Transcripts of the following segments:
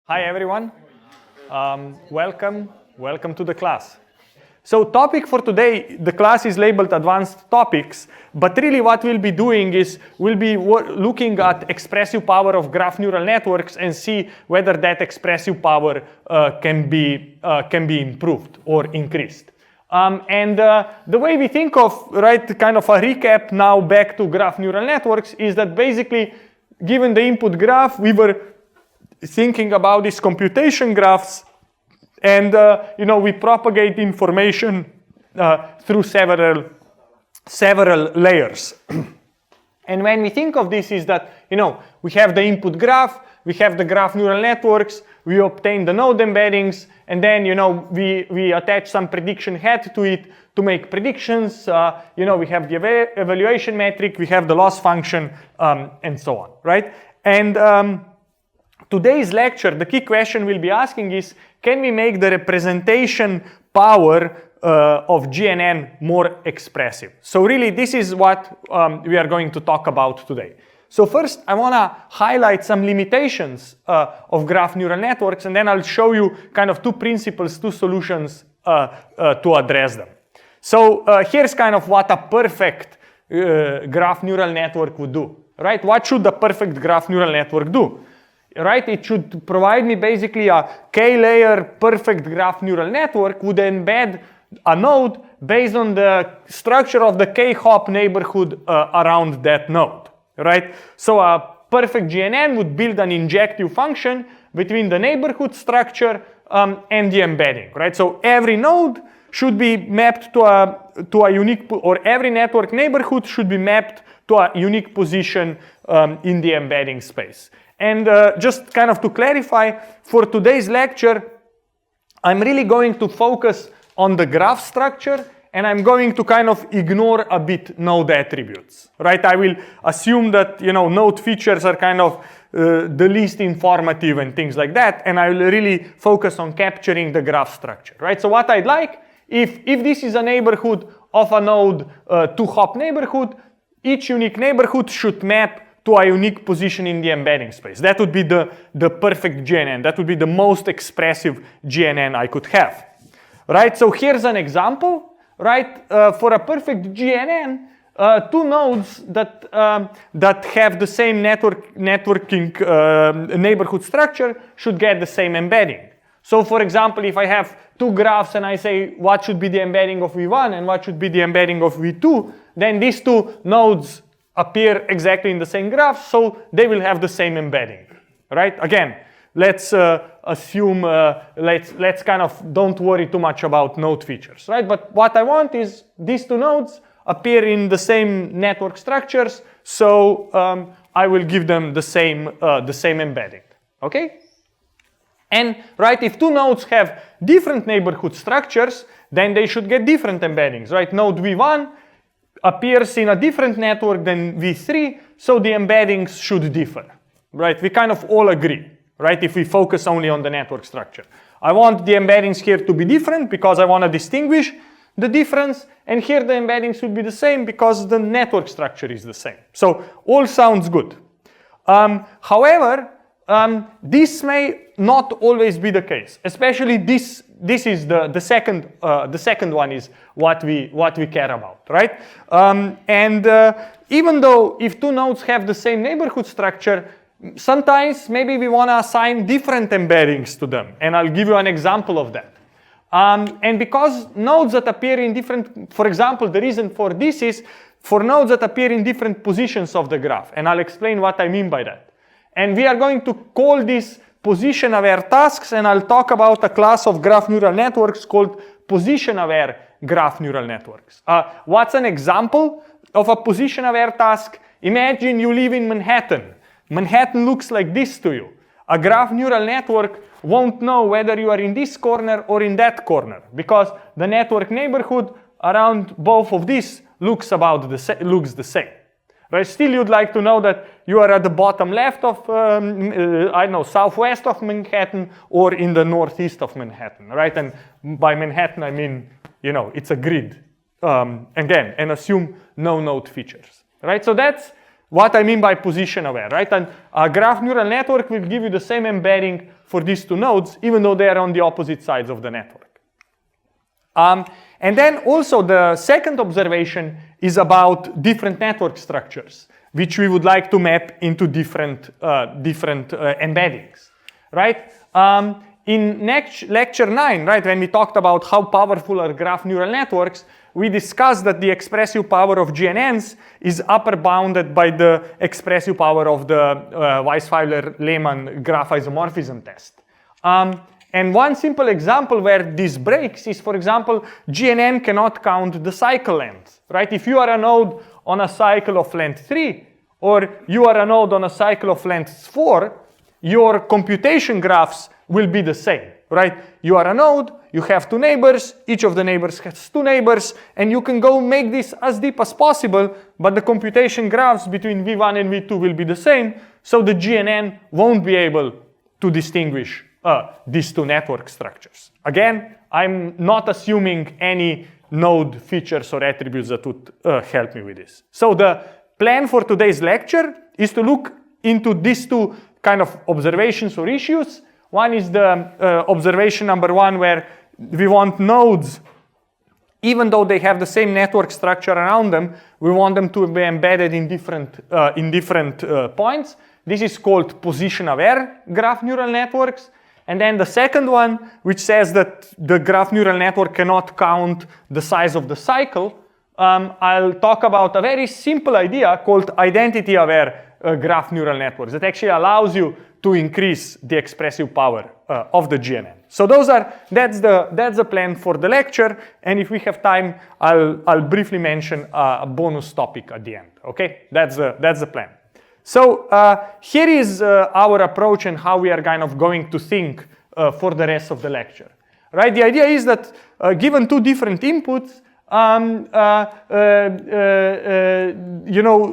Hi everyone, welcome to the class. So topic for today, the class is labeled advanced topics, but really what we'll be doing is we'll be looking at expressive power of graph neural networks and see whether that expressive power can be improved or increased. The way we think of, kind of a recap now back to graph neural networks is that basically given the input graph, we were thinking about these computation graphs, and we propagate information through several layers. And when we think of this is that we have the input graph, we have the graph neural networks, we obtain the node embeddings, and then we attach some prediction head to it to make predictions. We have the evaluation metric, we have the loss function, and so on, right? And today's lecture, the key question we'll be asking is, can we make the representation power of GNN more expressive? So really, this is what we are going to talk about today. So first, I want to highlight some limitations of graph neural networks, and then I'll show you kind of two principles, two solutions to address them. So here's kind of what a perfect graph neural network would do, right? What should a perfect graph neural network do? Right, it should provide me basically a k-layer perfect graph neural network would embed a node based on the structure of the k-hop neighborhood around that node, right? So a perfect GNN would build an injective function between the neighborhood structure and the embedding, right? So every node should be mapped to a unique, or every network neighborhood should be mapped to a unique position in the embedding space. And just kind of to clarify, for today's lecture, I'm really going to focus on the graph structure, and I'm going to kind of ignore a bit node attributes, right? I will assume that, node features are kind of the least informative and things like that, and I will really focus on capturing the graph structure, right? So what I'd like, if this is a neighborhood of a node two-hop neighborhood, each unique neighborhood should map to a unique position in the embedding space. That would be the perfect GNN. That would be the most expressive GNN I could have, right? So here's an example, right? For a perfect GNN, two nodes that have the same networking neighborhood structure should get the same embedding. So for example, if I have two graphs and I say what should be the embedding of V1 and what should be the embedding of V2, then these two nodes appear exactly in the same graph, so they will have the same embedding, right? Again, let's assume, let's kind of don't worry too much about node features, right? But what I want is these two nodes appear in the same network structures, so I will give them the same embedding, okay? And right, if two nodes have different neighborhood structures, then they should get different embeddings, right? Node V1 appears in a different network than V3, so the embeddings should differ, right? We kind of all agree, right? If we focus only on the network structure. I want the embeddings here to be different because I want to distinguish the difference, and here the embeddings should be the same because the network structure is the same. So all sounds good. However, this may not always be the case, especially this is the second one is what we care about, right? Even though if two nodes have the same neighborhood structure, sometimes maybe we want to assign different embeddings to them, and I'll give you an example of that. And because nodes that appear in different, for example, the reason for this is for nodes that appear in different positions of the graph, and I'll explain what I mean by that. And we are going to call this position-aware tasks, and I'll talk about a class of graph neural networks called position-aware graph neural networks. What's an example of a position-aware task? Imagine you live in Manhattan. Manhattan looks like this to you. A graph neural network won't know whether you are in this corner or in that corner because the network neighborhood around both of these looks the same. Right? Still, you'd like to know that you are at the bottom left of, southwest of Manhattan or in the northeast of Manhattan, right? And by Manhattan, I mean, it's a grid, again, and assume no node features, right? So that's what I mean by position aware, right? And a graph neural network will give you the same embedding for these two nodes, even though they are on the opposite sides of the network. And then also the second observation is about different network structures, which we would like to map into different embeddings, right? In lecture 9, right, when we talked about how powerful are graph neural networks, we discussed that the expressive power of GNNs is upper bounded by the expressive power of the Weisfeiler-Lehmann graph isomorphism test. And one simple example where this breaks is, for example, GNN cannot count the cycle length, right? If you are a node on a cycle of length 3, or you are a node on a cycle of length 4, your computation graphs will be the same, right? You are a node, you have two neighbors, each of the neighbors has two neighbors, and you can go make this as deep as possible, but the computation graphs between V1 and V2 will be the same, so the GNN won't be able to distinguish these two network structures. Again, I'm not assuming any node features or attributes that would help me with this. So the plan for today's lecture is to look into these two kind of observations or issues. One is the observation number 1, where we want nodes, even though they have the same network structure around them, we want them to be embedded in different points. This is called position-aware graph neural networks. And then the second one, which says that the graph neural network cannot count the size of the cycle, I'll talk about a very simple idea called identity-aware graph neural networks that actually allows you to increase the expressive power of the GNN. So that's the plan for the lecture, and if we have time, I'll briefly mention a bonus topic at the end. Okay, that's the plan. So here is our approach and how we are kind of going to think for the rest of the lecture. Right? The idea is that given two different inputs,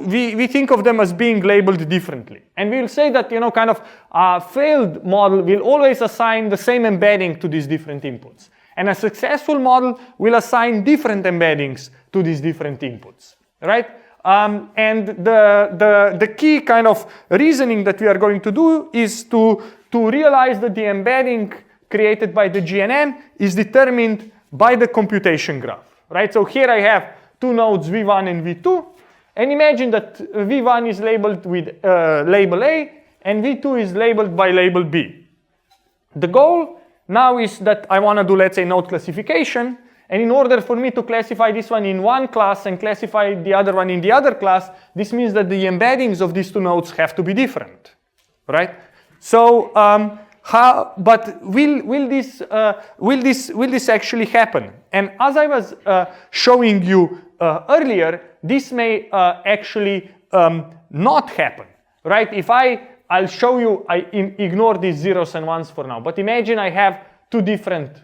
we think of them as being labeled differently. And we'll say that, kind of a failed model will always assign the same embedding to these different inputs. And a successful model will assign different embeddings to these different inputs, right? And the key kind of reasoning that we are going to do is to realize that the embedding created by the GNN is determined by the computation graph. Right, so here I have two nodes V1 and V2, and imagine that V1 is labeled with label A, and V2 is labeled by label B. The goal now is that I want to do, let's say, node classification, and in order for me to classify this one in one class and classify the other one in the other class, this means that the embeddings of these two nodes have to be different, right? So, but will this actually happen? And as I was showing you earlier, this may actually not happen, right? If I'll show you, I ignore these zeros and ones for now, but imagine I have two different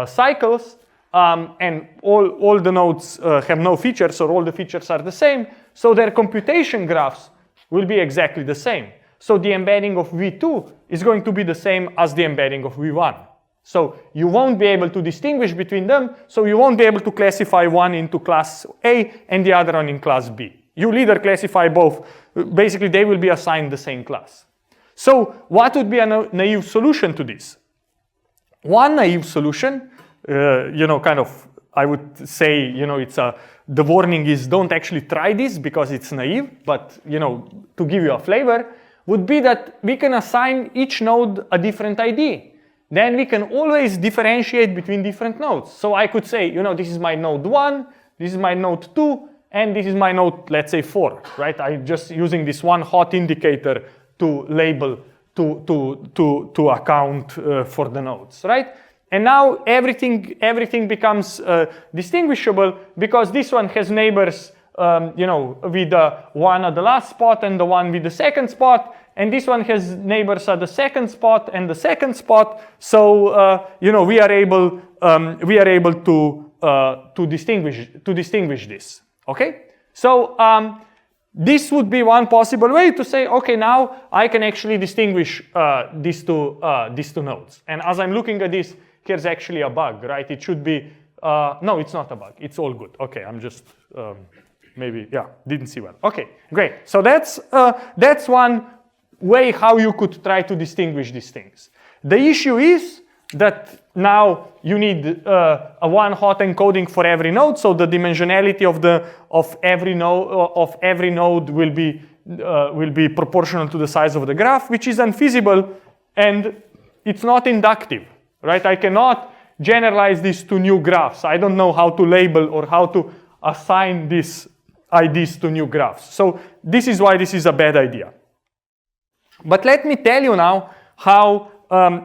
cycles, and all the nodes have no features, or all the features are the same, so their computation graphs will be exactly the same. So the embedding of V2 is going to be the same as the embedding of V1. So you won't be able to distinguish between them, so you won't be able to classify one into class A and the other one in class B. You'll either classify both. Basically, they will be assigned the same class. So what would be a naive solution to this? One naive solution, kind of, I would say, the warning is don't actually try this because it's naive, but, to give you a flavor, would be that we can assign each node a different ID. Then we can always differentiate between different nodes. So I could say, this is my node 1, this is my node 2, and this is my node, let's say 4, right? I'm just using this one hot indicator to label, to account for the nodes, right? And now everything becomes distinguishable because this one has neighbors with the one at the last spot and the one with the second spot, and this one has neighbors at the second spot and the second spot. So we are able to distinguish this. Okay, so this would be one possible way to say, okay, now I can actually distinguish these two nodes. And as I'm looking at this, here's actually a bug, right? It should be no, it's not a bug. It's all good. Okay, I'm just maybe, yeah, didn't see well. Okay, great. So that's one way how you could try to distinguish these things. The issue is that now you need a one hot encoding for every node, so the dimensionality of every node will be proportional to the size of the graph, which is unfeasible, and it's not inductive, right? I cannot generalize this to new graphs. I don't know how to label or how to assign these IDs to new graphs. So this is why this is a bad idea. But let me tell you now how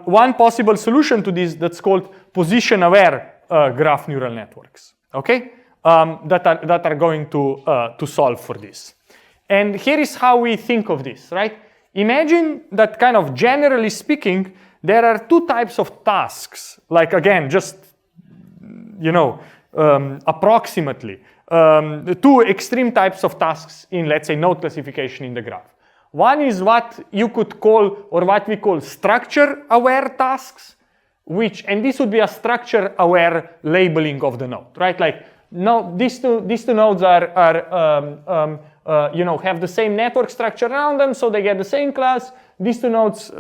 one possible solution to this that's called position-aware graph neural networks, okay? That are going to solve for this. And here is how we think of this, right? Imagine that kind of generally speaking, there are two types of tasks, like again, just, you know, approximately, two extreme types of tasks in, let's say, node classification in the graph. One is what you could call, or what we call structure-aware tasks, and this would be a structure-aware labeling of the node, right? Like, no, these two nodes have the same network structure around them, so they get the same class. These two nodes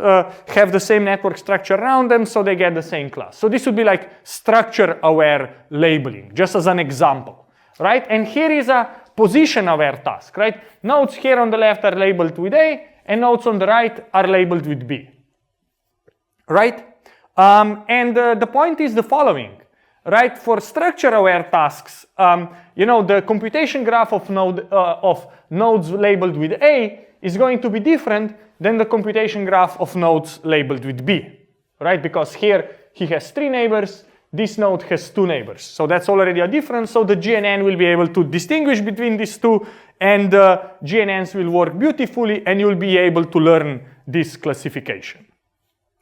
have the same network structure around them, so they get the same class. So this would be like structure-aware labeling, just as an example, right? And here is a position-aware task, right? Nodes here on the left are labeled with A, and nodes on the right are labeled with B, right? And the point is the following, right? For structure-aware tasks, the computation graph of nodes labeled with A is going to be different than the computation graph of nodes labeled with B, right? Because here he has 3 neighbors, this node has 2 neighbors. So that's already a difference. So the GNN will be able to distinguish between these two, and the GNNs will work beautifully, and you'll be able to learn this classification.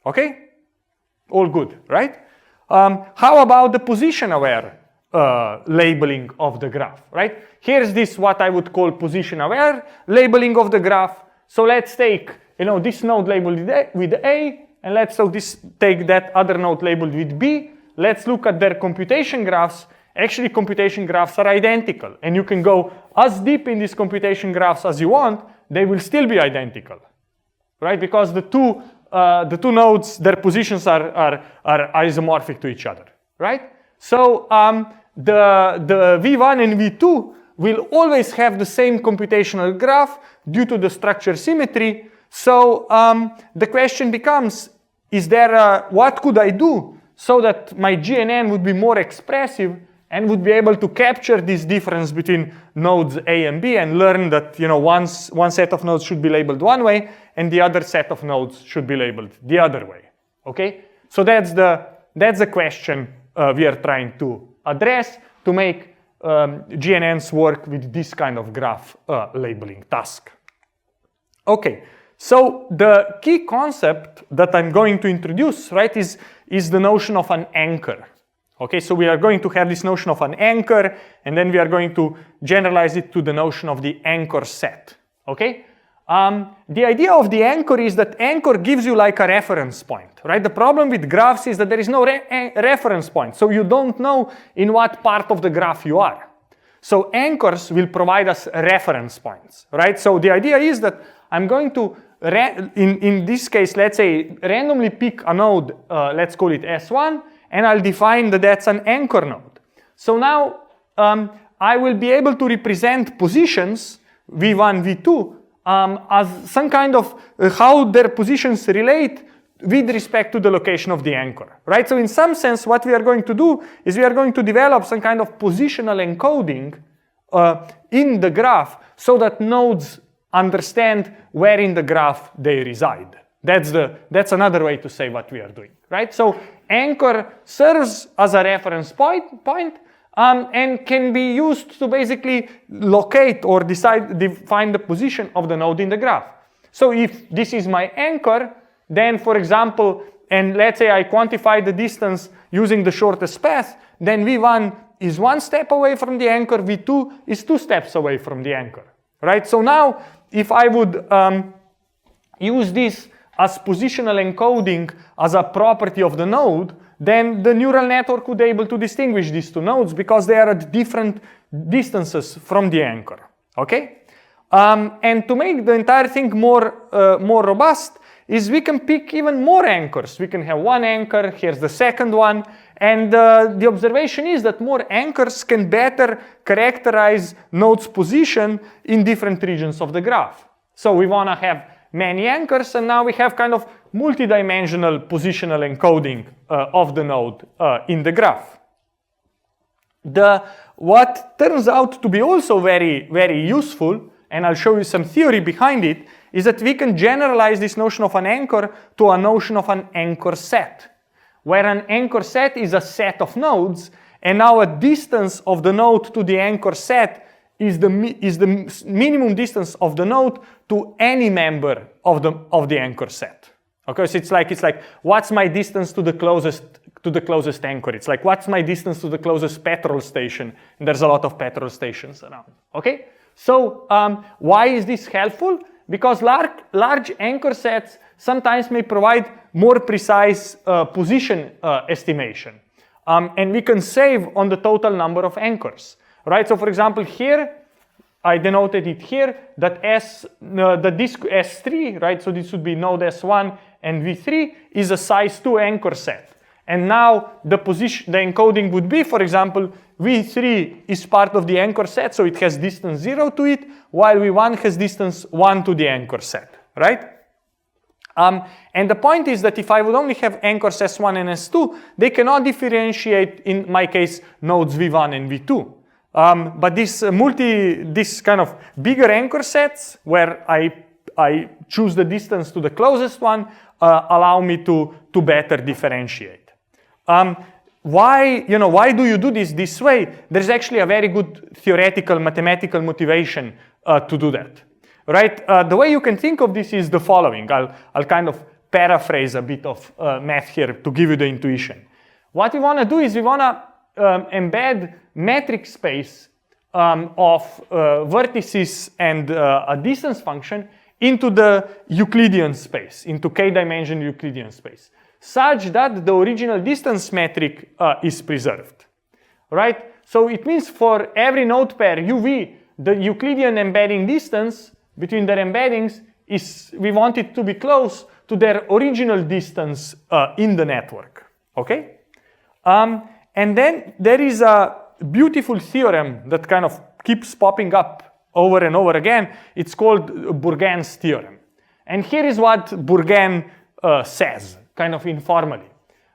Okay? All good, right? How about the position-aware labeling of the graph, right? Here's this, what I would call position-aware labeling of the graph. So let's take, this node labeled with A, and let's take that other node labeled with B. Let's look at their computation graphs. Actually, computation graphs are identical, and you can go as deep in these computation graphs as you want. They will still be identical, right? Because the two nodes, their positions are isomorphic to each other, right? So the V1 and V2 will always have the same computational graph due to the structure symmetry. So the question becomes, what could I do so that my GNN would be more expressive and would be able to capture this difference between nodes A and B and learn that one set of nodes should be labeled one way and the other set of nodes should be labeled the other way. Okay? So that's the question we are trying to address to make GNNs work with this kind of graph labeling task. Okay, so the key concept that I'm going to introduce, right, is the notion of an anchor. Okay, so we are going to have this notion of an anchor, and then we are going to generalize it to the notion of the anchor set. Okay? The idea of the anchor is that anchor gives you like a reference point, right? The problem with graphs is that there is no reference point, so you don't know in what part of the graph you are. So anchors will provide us reference points, right? So the idea is that I'm going to, in this case, let's say, randomly pick a node, let's call it S1, and I'll define that that's an anchor node. So now I will be able to represent positions, V1, V2, as some kind of how their positions relate with respect to the location of the anchor, right? So in some sense, what we are going to do is we are going to develop some kind of positional encoding in the graph so that nodes understand where in the graph they reside. That's another way to say what we are doing, right? So anchor serves as a reference point and can be used to basically locate or define the position of the node in the graph. So if this is my anchor, then for example, and let's say I quantify the distance using the shortest path, then V1 is 1 step away from the anchor, V2 is 2 steps away from the anchor, right? So now if I would use this as positional encoding as a property of the node, then the neural network would be able to distinguish these two nodes because they are at different distances from the anchor, okay? And to make the entire thing more robust is we can pick even more anchors. We can have one anchor, here's the second one, and the observation is that more anchors can better characterize nodes' position in different regions of the graph. So we want to have many anchors, and now we have kind of multi-dimensional positional encoding of the node in the graph. What turns out to be also very, very useful, and I'll show you some theory behind it, is that we can generalize this notion of an anchor to a notion of an anchor set, where an anchor set is a set of nodes, and now a distance of the node to the anchor set is the minimum distance of the node to any member of the anchor set. Okay, so it's like what's my distance to the closest anchor? It's like what's my distance to the closest petrol station? And there's a lot of petrol stations around. Okay, so why is this helpful? Because large anchor sets sometimes may provide more precise position estimation, and we can save on the total number of anchors. Right, so for example here, I denoted it here, that the disk S3, right, so this would be node S1 and V3 is a size 2 anchor set. And now the encoding would be, for example, V3 is part of the anchor set, so it has distance 0 to it, while V1 has distance 1 to the anchor set, right? And the point is that if I would only have anchors S1 and S2, they cannot differentiate, in my case, nodes V1 and V2. But this kind of bigger anchor sets, where I choose the distance to the closest one, allow me to better differentiate. Why do you do this way? There's actually a very good theoretical mathematical motivation to do that. Right? The way you can think of this is the following. I'll kind of paraphrase a bit of math here to give you the intuition. What we want to do is we want to embed metric space of vertices and a distance function into the Euclidean space, into k-dimension Euclidean space, such that the original distance metric is preserved. Right? So it means for every node pair UV, the Euclidean embedding distance between their embeddings we want it to be close to their original distance in the network. Okay? And then there is a beautiful theorem that kind of keeps popping up over and over again. It's called Bourgain's theorem. And here is what Bourgain says, kind of informally.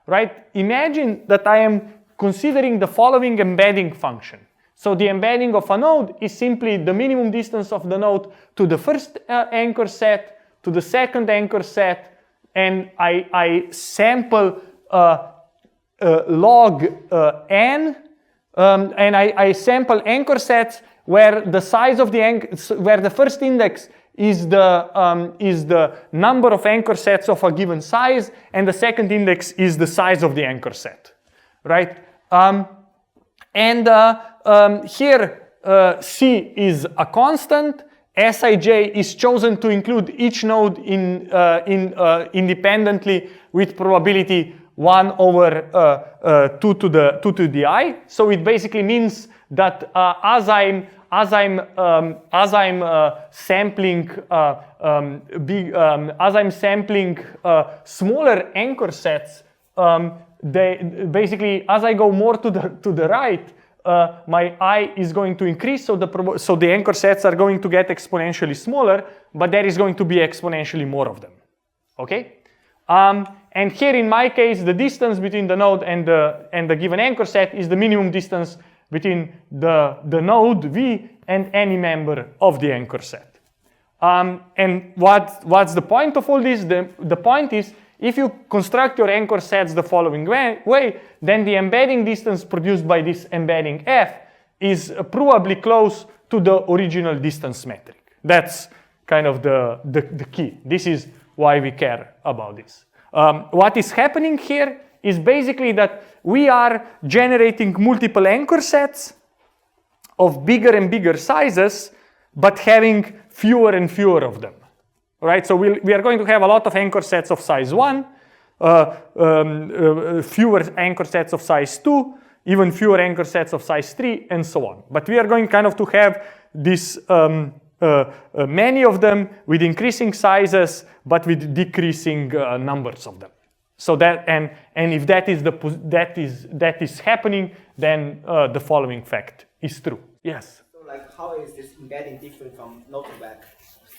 Right? Imagine that I am considering the following embedding function. So the embedding of a node is simply the minimum distance of the node to the first anchor set, to the second anchor set, and I sample log n, and I sample anchor sets where the size of where the first index is the number of anchor sets of a given size, and the second index is the size of the anchor set, right? Here C is a constant. Sij is chosen to include each node independently with probability 1 over 2 to the I. So it basically means that as I'm sampling smaller anchor sets, basically as I go more to the right, my I is going to increase, so the anchor sets are going to get exponentially smaller, but there is going to be exponentially more of them. Okay? And here in my case, the distance between the node and the given anchor set is the minimum distance between the node V and any member of the anchor set. And what's the point of all this? The point is, if you construct your anchor sets the following way, then the embedding distance produced by this embedding F is probably close to the original distance metric. That's kind of the key. This is why we care about this. What is happening here is basically that we are generating multiple anchor sets of bigger and bigger sizes, but having fewer and fewer of them. Right? So we are going to have a lot of anchor sets of size 1, fewer anchor sets of size 2, even fewer anchor sets of size 3, and so on. But we are going kind of to have this many of them with increasing sizes, but with decreasing numbers of them. So that and if that is happening, then the following fact is true. Yes. So like, how is this embedding different from node-to-vec?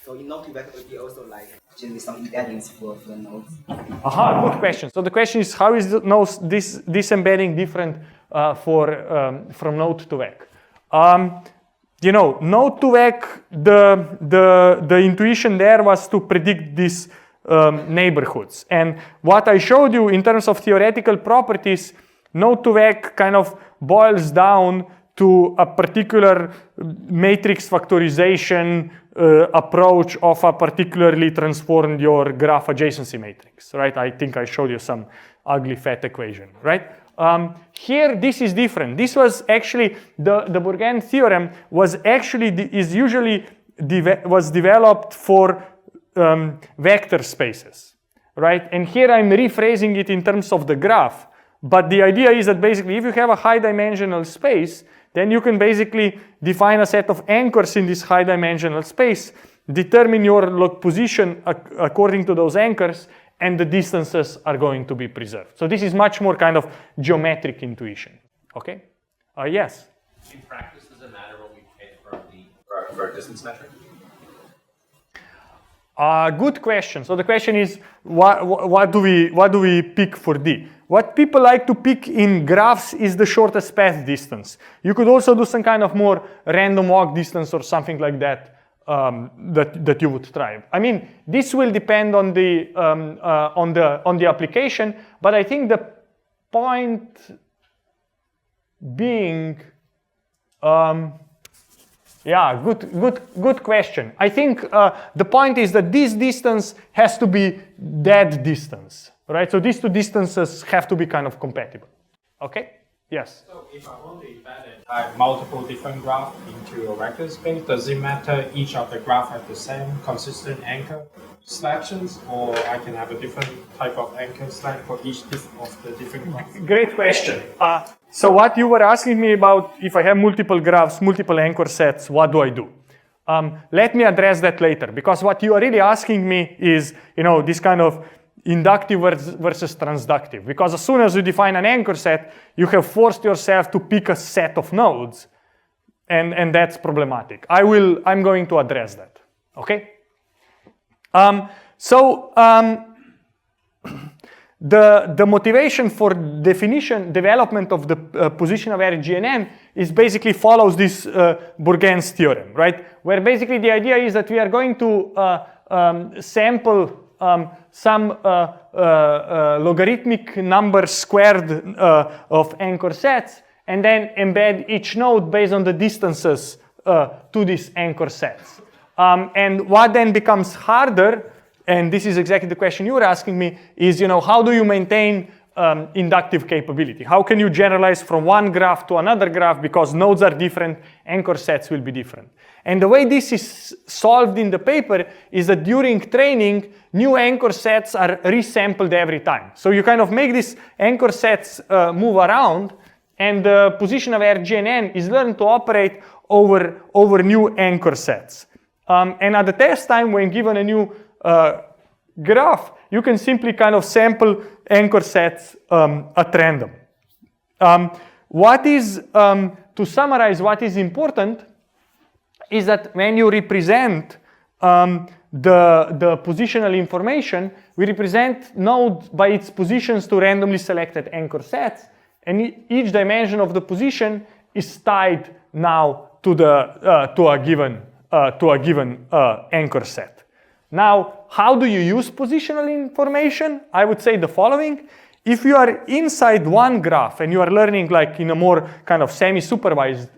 So in node-to-vec, would be also like generally some embeddings for the nodes. Aha, good question. So the question is, how is this embedding different from node-to-vec? You know, node-to-vec, the intuition there was to predict these neighborhoods. And what I showed you in terms of theoretical properties, node-to-vec kind of boils down to a particular matrix factorization approach of a particularly transformed your graph adjacency matrix, right? I think I showed you some ugly fat equation, right? Here, this is different. This was actually, the Bourgain theorem was actually, was developed for vector spaces, right? And here I'm rephrasing it in terms of the graph. But the idea is that basically if you have a high dimensional space, then you can basically define a set of anchors in this high dimensional space, determine your position according to those anchors, and the distances are going to be preserved. So this is much more kind of geometric intuition. Okay? Yes? In practice, does it matter what we pick for a distance metric? Good question. So the question is, what do we pick for D? What people like to pick in graphs is the shortest path distance. You could also do some kind of more random walk distance or something like that that you would try. I mean, this will depend on the application, but I think the point being, yeah, good question. I think the point is that this distance has to be that distance, right? So these two distances have to be kind of compatible. Okay? Yes? So if I want to embed multiple different graphs into a vector space, does it matter each of the graph have the same consistent anchor selections, or I can have a different type of anchor select for each of the different graphs? Great question. So what you were asking me about, if I have multiple graphs, multiple anchor sets, what do I do? Let me address that later, because what you are really asking me is, you know, this kind of inductive versus transductive. Because as soon as you define an anchor set, you have forced yourself to pick a set of nodes, and that's problematic. I'm going to address that. Okay? The motivation for development of the position-aware GNN is basically follows this Bourgain's theorem, right? Where basically the idea is that we are going to sample some logarithmic number squared of anchor sets, and then embed each node based on the distances to these anchor sets. And what then becomes harder, and this is exactly the question you were asking me, is, you know, how do you maintain inductive capability? How can you generalize from one graph to another graph, because nodes are different, anchor sets will be different. And the way this is solved in the paper is that during training, new anchor sets are resampled every time. So you kind of make these anchor sets move around, and the position-aware GNN is learned to operate over new anchor sets. And at the test time, when given a new graph, you can simply kind of sample anchor sets at random. To summarize, what is important is that when you represent the positional information, we represent node by its positions to randomly selected anchor sets, and each dimension of the position is tied now to a given anchor set. Now, how do you use positional information? I would say the following. If you are inside one graph and you are learning like in a more kind of semi-supervised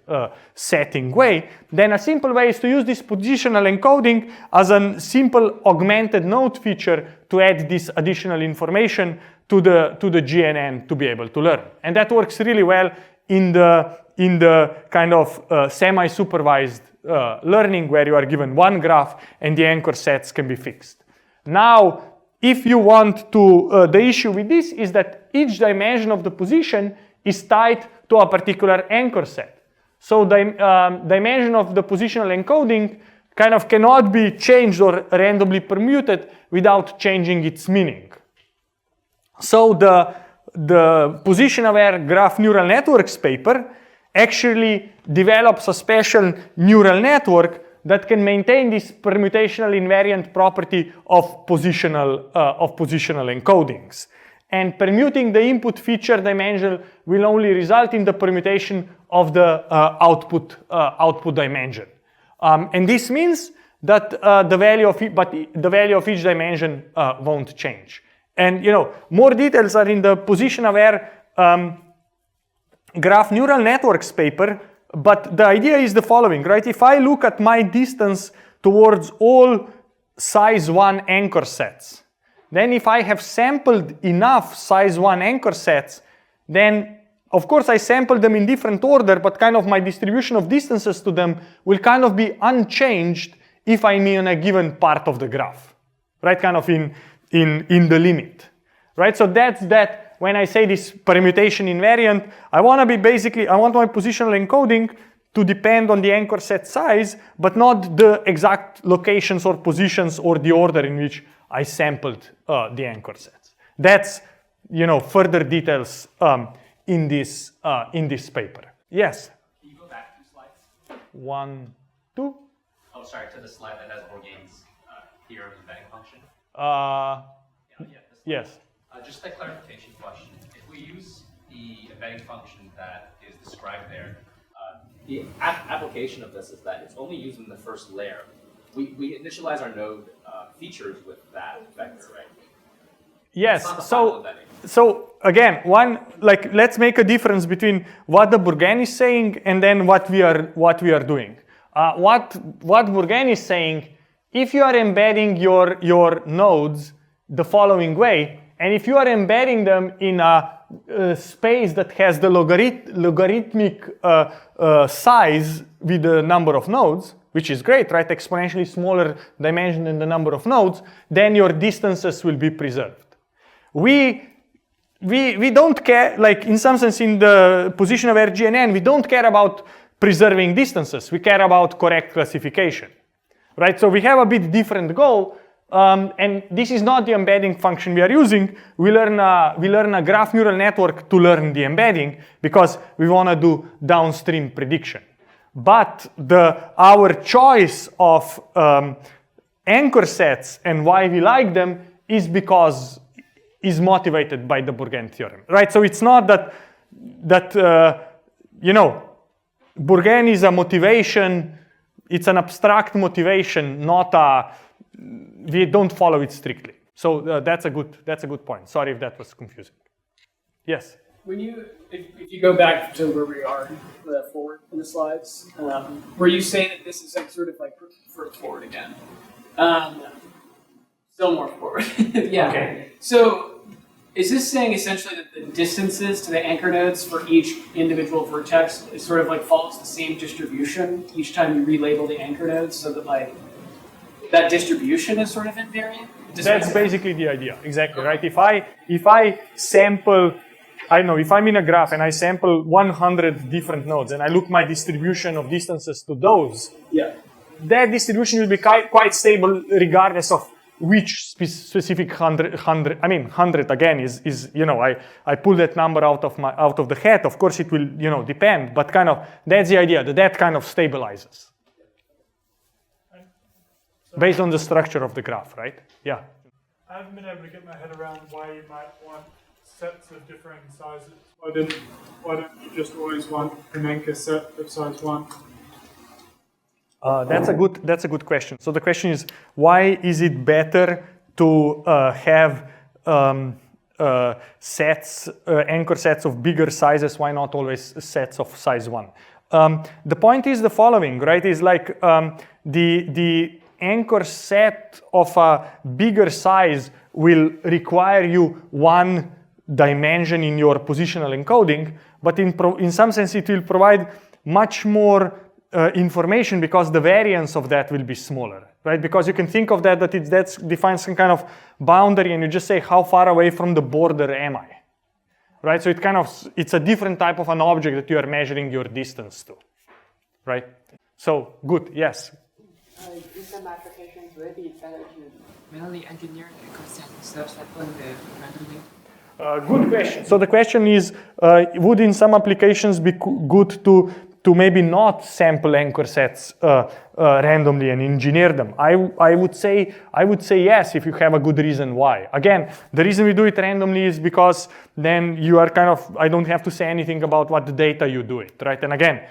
setting way, then a simple way is to use this positional encoding as a simple augmented node feature to add this additional information to the GNN to be able to learn. And that works really well in the kind of semi-supervised learning where you are given one graph and the anchor sets can be fixed. Now, if you want to, the issue with this is that each dimension of the position is tied to a particular anchor set. So the dimension of the positional encoding kind of cannot be changed or randomly permuted without changing its meaning. So the position-aware graph neural networks paper actually develops a special neural network that can maintain this permutational invariant property of positional encodings. And permuting the input feature dimension will only result in the permutation of the output dimension. And this means that the value of each dimension won't change. And more details are in the position-aware graph neural networks paper. But the idea is the following, right? If I look at my distance towards all size 1 anchor sets, then if I have sampled enough size 1 anchor sets, then of course I sampled them in different order, but kind of my distribution of distances to them will kind of be unchanged if I'm in a given part of the graph, right? Kind of in the limit, right? So that's that. When I say this permutation invariant, I want my positional encoding to depend on the anchor set size, but not the exact locations or positions or the order in which I sampled the anchor sets. That's further details in this paper. Yes. Can you go back 2 slides? 1, 2. Oh, sorry, to the slide that has Bourgain's theorem embedding function. Yes. Just a clarification question. If we use the embedding function that is described there, the application of this is that it's only used in the first layer. We initialize our node features with that vector, right? Yes. So again, let's make a difference between what the Bourgain is saying and then what we are doing. What Bourgain is saying, if you are embedding your nodes the following way, and if you are embedding them in a space that has the logarithmic size with the number of nodes, which is great, right? Exponentially smaller dimension than the number of nodes, then your distances will be preserved. We don't care, like in some sense in the position-aware GNN, we don't care about preserving distances. We care about correct classification, right? So we have a bit different goal. And this is not the embedding function we are using. We learn a graph neural network to learn the embedding because we want to do downstream prediction. But our choice of anchor sets and why we like them is motivated by the Bourgain theorem, right? So it's not that Bourgain is a motivation. It's an abstract motivation, not a. We don't follow it strictly. So that's a good point. Sorry if that was confusing. Yes. If you go back to where we are forward in the slides, where you say that this is sort of like forward again, still more forward. Yeah. Okay. So is this saying essentially that the distances to the anchor nodes for each individual vertex is sort of like follows the same distribution each time you relabel the anchor nodes, so that like that distribution is sort of invariant? That's basically the idea, exactly, right? If I sample, I don't know, if I'm in a graph and I sample 100 different nodes and I look my distribution of distances to those, that distribution will be quite stable regardless of which specific 100 again is I pull that number out of the hat. Of course, it will depend, but kind of that's the idea that kind of stabilizes. Based on the structure of the graph, right? Yeah. I haven't been able to get my head around why you might want sets of differing sizes. Why don't you just always want an anchor set of size 1? That's a good question. So the question is, why is it better to have anchor sets of bigger sizes? Why not always sets of size 1? The point is the following, right? Is like the anchor set of a bigger size will require you one dimension in your positional encoding, but in some sense it will provide much more information because the variance of that will be smaller, right? Because you can think of that defines some kind of boundary and you just say how far away from the border am I? right? So it's a different type of an object that you are measuring your distance to, right? So good, yes. In some applications, would it be better to manually engineer the consent instead of sampling the randomly? Good question. So the question is, would in some applications be good to maybe not sample anchor sets randomly and engineer them? I would say yes, if you have a good reason why. Again, the reason we do it randomly is because then you are I don't have to say anything about what the data you do it, right? And again,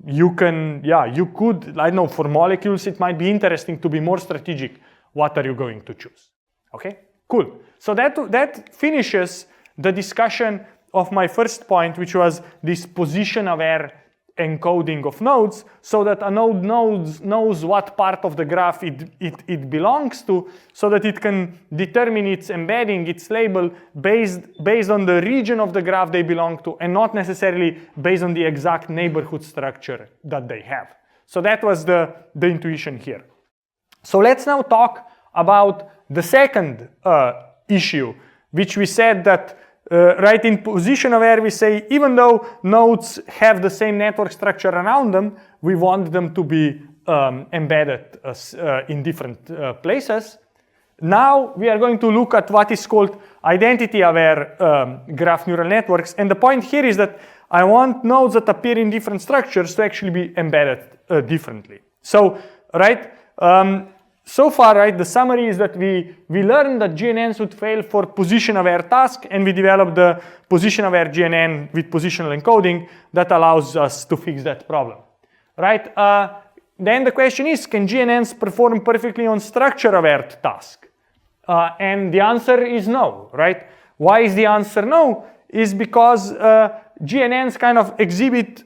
you could, I don't know, for molecules, it might be interesting to be more strategic. What are you going to choose? Okay, cool. So that finishes the discussion of my first point, which was this position-aware encoding of nodes, so that a node knows what part of the graph it belongs to, so that it can determine its embedding, its label, based on the region of the graph they belong to, and not necessarily based on the exact neighborhood structure that they have. So that was the intuition here. So let's now talk about the second issue, which we said that right in position aware, we say even though nodes have the same network structure around them, we want them to be embedded in different places. Now we are going to look at what is called identity-aware graph neural networks, and the point here is that I want nodes that appear in different structures to actually be embedded differently. So, right. So far, right, the summary is that we learned that GNNs would fail for position-aware tasks, and we developed the position-aware GNN with positional encoding that allows us to fix that problem, right? Then the question is, can GNNs perform perfectly on structure-aware tasks? And the answer is no, right? Why is the answer no? Is because GNNs kind of exhibit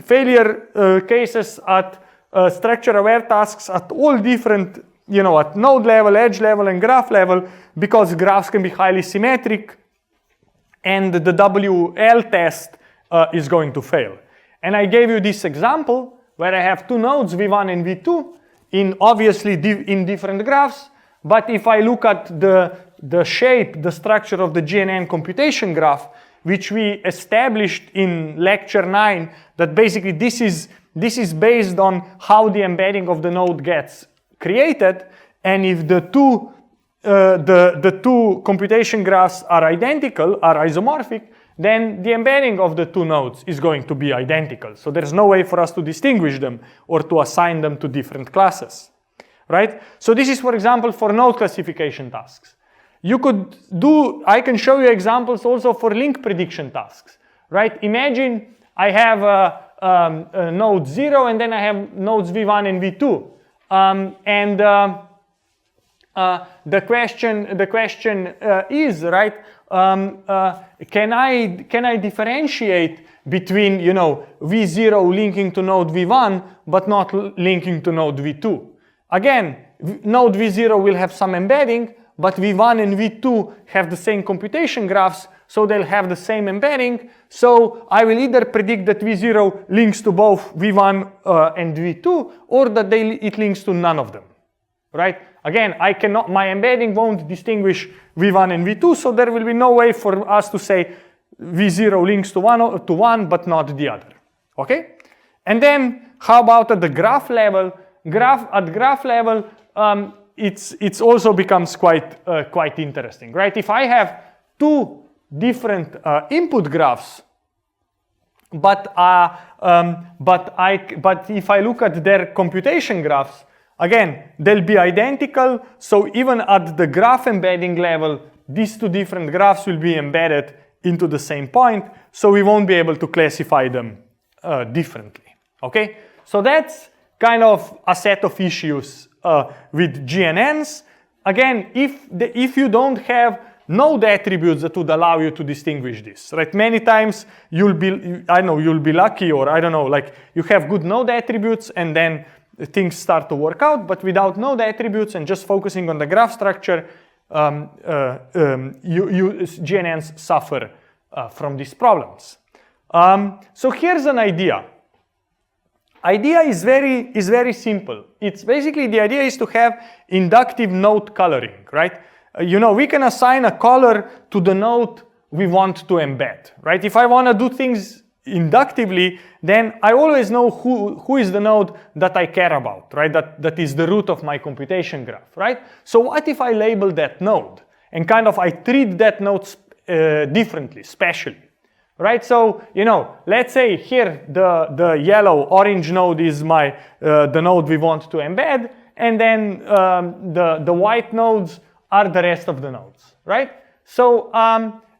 failure cases at structure-aware tasks at all different, at node level, edge level, and graph level, because graphs can be highly symmetric, and the WL test is going to fail. And I gave you this example where I have two nodes, V1 and V2, obviously in different graphs. But if I look at the shape, the structure of the GNN computation graph, which we established in lecture 9, that basically this is based on how the embedding of the node gets created, and if the two computation graphs are identical, are isomorphic, then the embedding of the two nodes is going to be identical. So there's no way for us to distinguish them or to assign them to different classes, right? So this is, for example, for node classification tasks. I can show you examples also for link prediction tasks, right? Imagine I have a node 0, and then I have nodes V1 and V2. The question is, right, can I differentiate between, V0 linking to node V1, but not linking to node V2? Again, node V0 will have some embedding, but V1 and V2 have the same computation graphs, so they'll have the same embedding. So I will either predict that V0 links to both V1 and V2, or that it links to none of them, right? Again, my embedding won't distinguish V1 and V2, so there will be no way for us to say V0 links to one, but not the other, okay? And then how about at the graph level? At graph level, it's also becomes quite interesting, right? If I have two different input graphs, but if I look at their computation graphs, again, they'll be identical. So even at the graph embedding level, these two different graphs will be embedded into the same point, so we won't be able to classify them differently, okay? So that's kind of a set of issues with GNNs. Again, if you don't have node attributes that would allow you to distinguish this, right? Many times you'll be lucky, or I don't know, like you have good node attributes and then things start to work out, but without node attributes and just focusing on the graph structure, GNNs suffer from these problems. So here's an idea. Idea is very simple. It's basically, the idea is to have inductive node coloring, right? We can assign a color to the node we want to embed, right? If I want to do things inductively, then I always know who is the node that I care about, right? That is the root of my computation graph, right? So what if I label that node and kind of I treat that node differently, specially, right? So, let's say here the yellow orange node is the node we want to embed, and then the white nodes are the rest of the nodes, right? So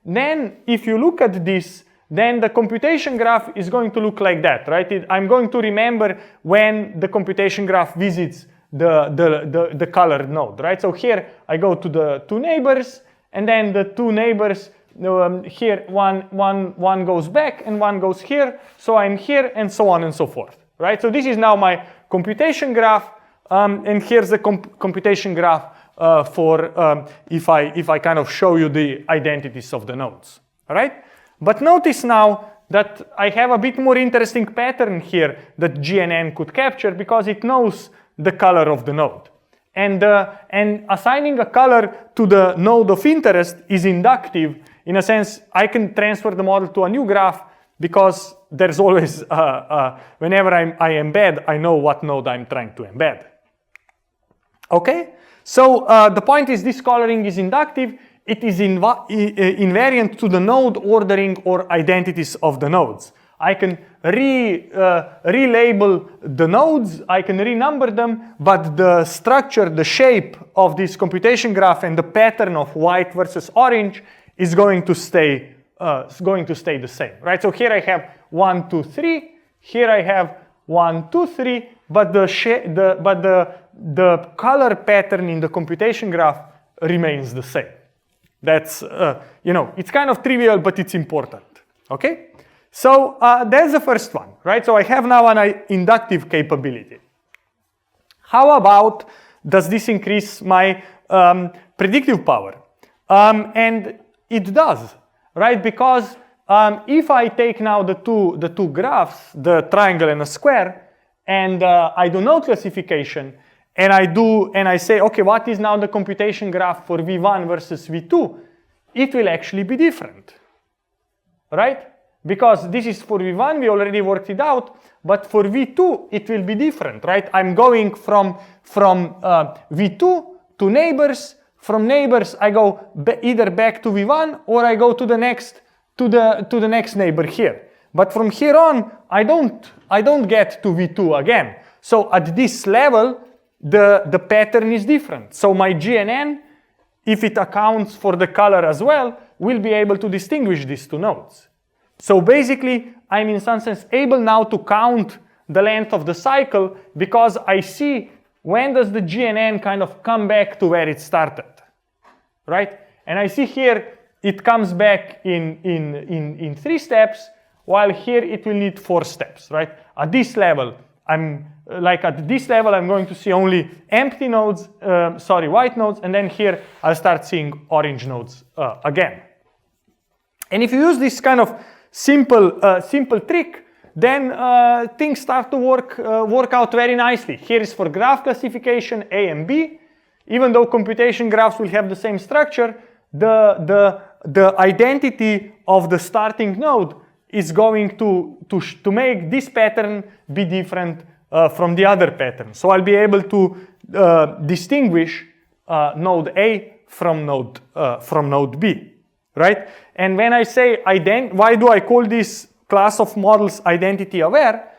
then if you look at this, then the computation graph is going to look like that, right? I'm going to remember when the computation graph visits the colored node, right? So here I go to the two neighbors, and then the two neighbors, here one goes back and one goes here, so I'm here, and so on and so forth, right? So this is now my computation graph, and here's the computation graph for if I kind of show you the identities of the nodes, all right? But notice now that I have a bit more interesting pattern here that GNN could capture, because it knows the color of the node. And assigning a color to the node of interest is inductive. In a sense, I can transfer the model to a new graph because there's always, whenever I embed, I know what node I'm trying to embed. Okay? So the point is this coloring is inductive. It is invariant to the node ordering or identities of the nodes. I can relabel the nodes, I can renumber them, but the structure, the shape of this computation graph and the pattern of white versus orange is going to stay the same, right? So here I have 1, 2, 3. Here I have 1, 2, 3. But the color pattern in the computation graph remains the same. That's it's kind of trivial, but it's important. Okay. So that's the first one, right? So I have now an inductive capability. How about does this increase my predictive power? And it does, right? Because if I take now the two graphs, the triangle and a square, and I do node classification, and I say, okay, what is now the computation graph for V1 versus V2? It will actually be different, right? Because this is for V1, we already worked it out, but for V2, it will be different, right? I'm going from V2 to neighbors. From neighbors, I go either back to V1 or I go to the next neighbor here. But from here on, I don't get to V2 again. So at this level, the pattern is different. So my GNN, if it accounts for the color as well, will be able to distinguish these two nodes. So basically, I'm in some sense able now to count the length of the cycle because I see when does the GNN kind of come back to where it started, right? And I see here it comes back in 3 steps, while here it will need 4 steps, right? At this level, I'm going to see only empty nodes, white nodes, and then here I'll start seeing orange nodes again. And if you use this kind of simple trick, then things start to work out very nicely. Here is for graph classification, A and B. Even though computation graphs will have the same structure, the identity of the starting node is going to make this pattern be different from the other pattern. So I'll be able to distinguish node A from node B, right? And when I say why do I call this class of models identity aware?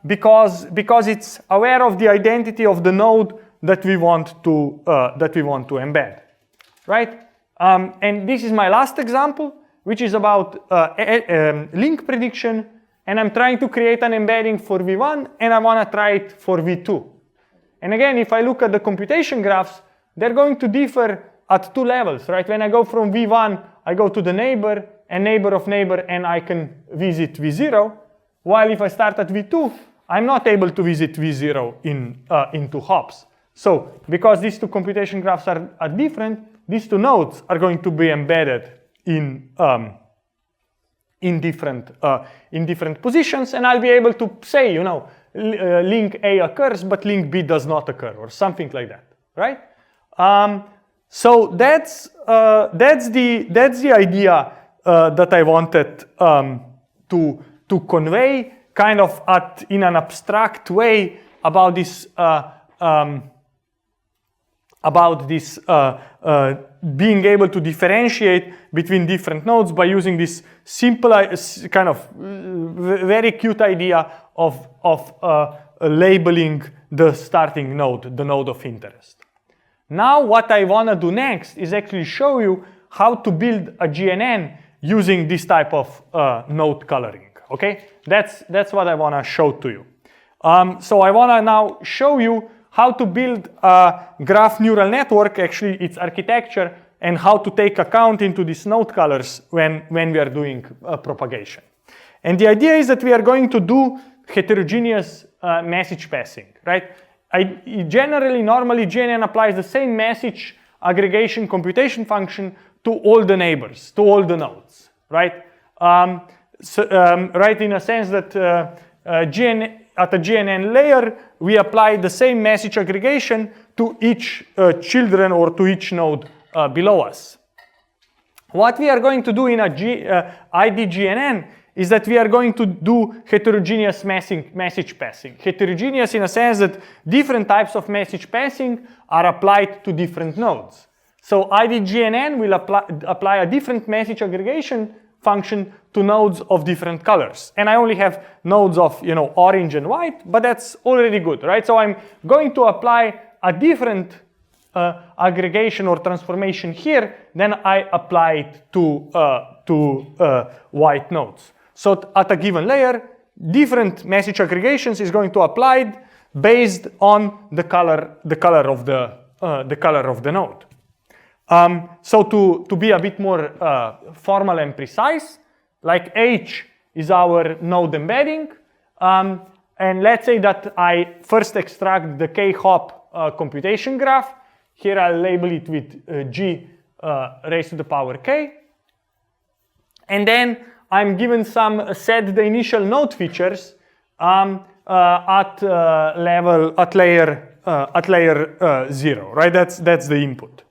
Because it's aware of the identity of the node that we want to embed, right? And this is my last example, which is about link prediction, and I'm trying to create an embedding for V1, and I want to try it for V2. And again, if I look at the computation graphs, they're going to differ at 2 levels, right? When I go from V1, I go to the neighbor, and neighbor of neighbor, and I can visit V0, while if I start at V2, I'm not able to visit V0 in 2 hops. So because these 2 computation graphs are different, these 2 nodes are going to be embedded in different positions, and I'll be able to say, link A occurs, but link B does not occur, or something like that, right? So that's the idea that I wanted to convey, kind of in an abstract way about this being able to differentiate between different nodes by using this simple kind of very cute idea of labeling the starting node, the node of interest. Now what I want to do next is actually show you how to build a GNN using this type of node coloring. Okay, that's what I want to show to you. So I want to now show you how to build a graph neural network, actually its architecture, and how to take account into these node colors when we are doing propagation. And the idea is that we are going to do heterogeneous message passing, right? Normally GNN applies the same message aggregation computation function to all the neighbors, to all the nodes, right? Right, in a sense that at the GNN layer, we apply the same message aggregation to each children or to each node below us. What we are going to do in a IDGNN is that we are going to do heterogeneous message passing. Heterogeneous in a sense that different types of message passing are applied to different nodes. So IDGNN will apply a different message aggregation function to nodes of different colors. And I only have nodes of, orange and white, but that's already good, right? So I'm going to apply a different aggregation or transformation here than I applied to white nodes. So at a given layer, different message aggregations is going to apply based on the color of the node. So to be a bit more formal and precise, like H is our node embedding, and let's say that I first extract the k-hop computation graph. Here I'll label it with G raised to the power k. And then I'm given set the initial node features at layer 0, right? That's the input.